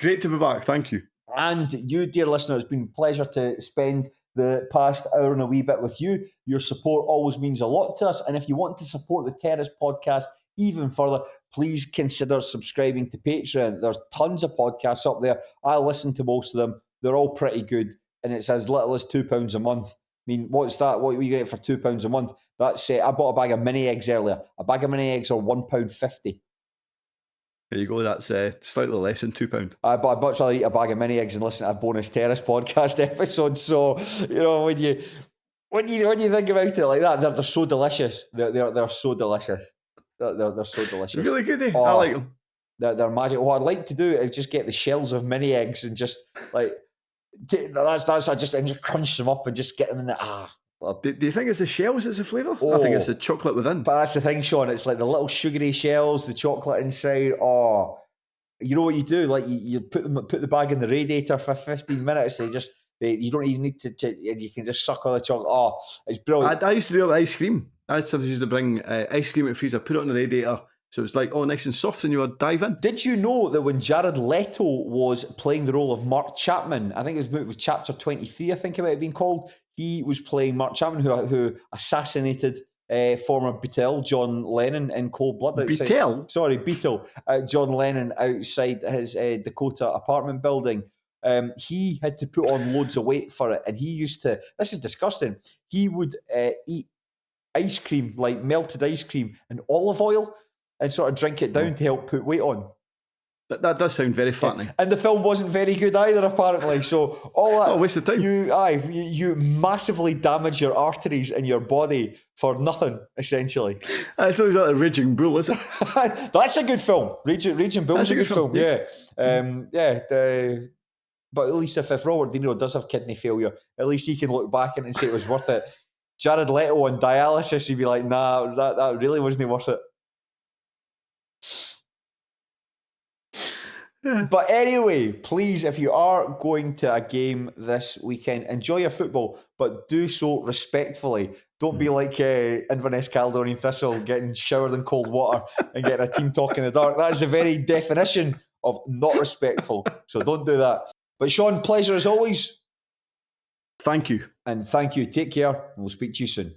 Great to be back. Thank you. And you, dear listener, it's been a pleasure to spend the past hour and a wee bit with you. Your support always means a lot to us. And if you want to support the Terrace podcast even further, please consider subscribing to Patreon. There's tons of podcasts up there. I listen to most of them. They're all pretty good. And it's as little as £2 a month. I mean, what's that? What are you getting for £2 a month? That's I bought a bag of mini eggs earlier. A bag of mini eggs are £1.50. There you go. That's slightly less than £2. But I'd much rather eat a bag of mini eggs and listen to a bonus Terrace podcast episode. So, when you think about it like that, they're so delicious. They're so delicious. They're so delicious. Really good. I like them. They're magic. What I'd like to do is just get the shells of mini eggs and just like just crunch them up and just get them in the Do you think it's the shells that's the flavour? I think it's the chocolate within. But that's the thing, Shaughan. It's like the little sugary shells, the chocolate inside. Oh, you know what you do? Like you put the bag in the radiator for 15 minutes. You don't even need to. You can just suck all the chocolate. Oh, it's brilliant. I used to do it with ice cream. I used to bring ice cream in the freezer, put it on the radiator. So it's like, nice and soft, and you would dive in. Did you know that when Jared Leto was playing the role of Mark Chapman, I think it was chapter 23, I think it might have been called, he was playing Mark Chapman, who assassinated former Beatle, John Lennon, in cold blood. Beatle? Sorry, Beatle. John Lennon outside his Dakota apartment building. He had to put on loads of weight for it, and he used to, this is disgusting, he would eat ice cream, like melted ice cream and olive oil, and sort of drink it down to help put weight on. That does sound very fattening. And the film wasn't very good either, apparently. So all that, waste of time. You massively damage your arteries in your body for nothing, essentially. It's always like a Raging Bull, is it? That's a good film. Raging Bull is a good film. Yeah. But at least if Robert De Niro does have kidney failure, at least he can look back and say it was worth it. Jared Leto on dialysis, he'd be like, nah, that really wasn't worth it. But anyway, please, if you are going to a game this weekend, enjoy your football, but do so respectfully. Don't be like Inverness Caledonian Thistle getting showered in cold water and getting a team talk in the dark. That is the very definition of not respectful. So don't do that. But Shaughan, pleasure as always. Thank you. And thank you. Take care, and we'll speak to you soon.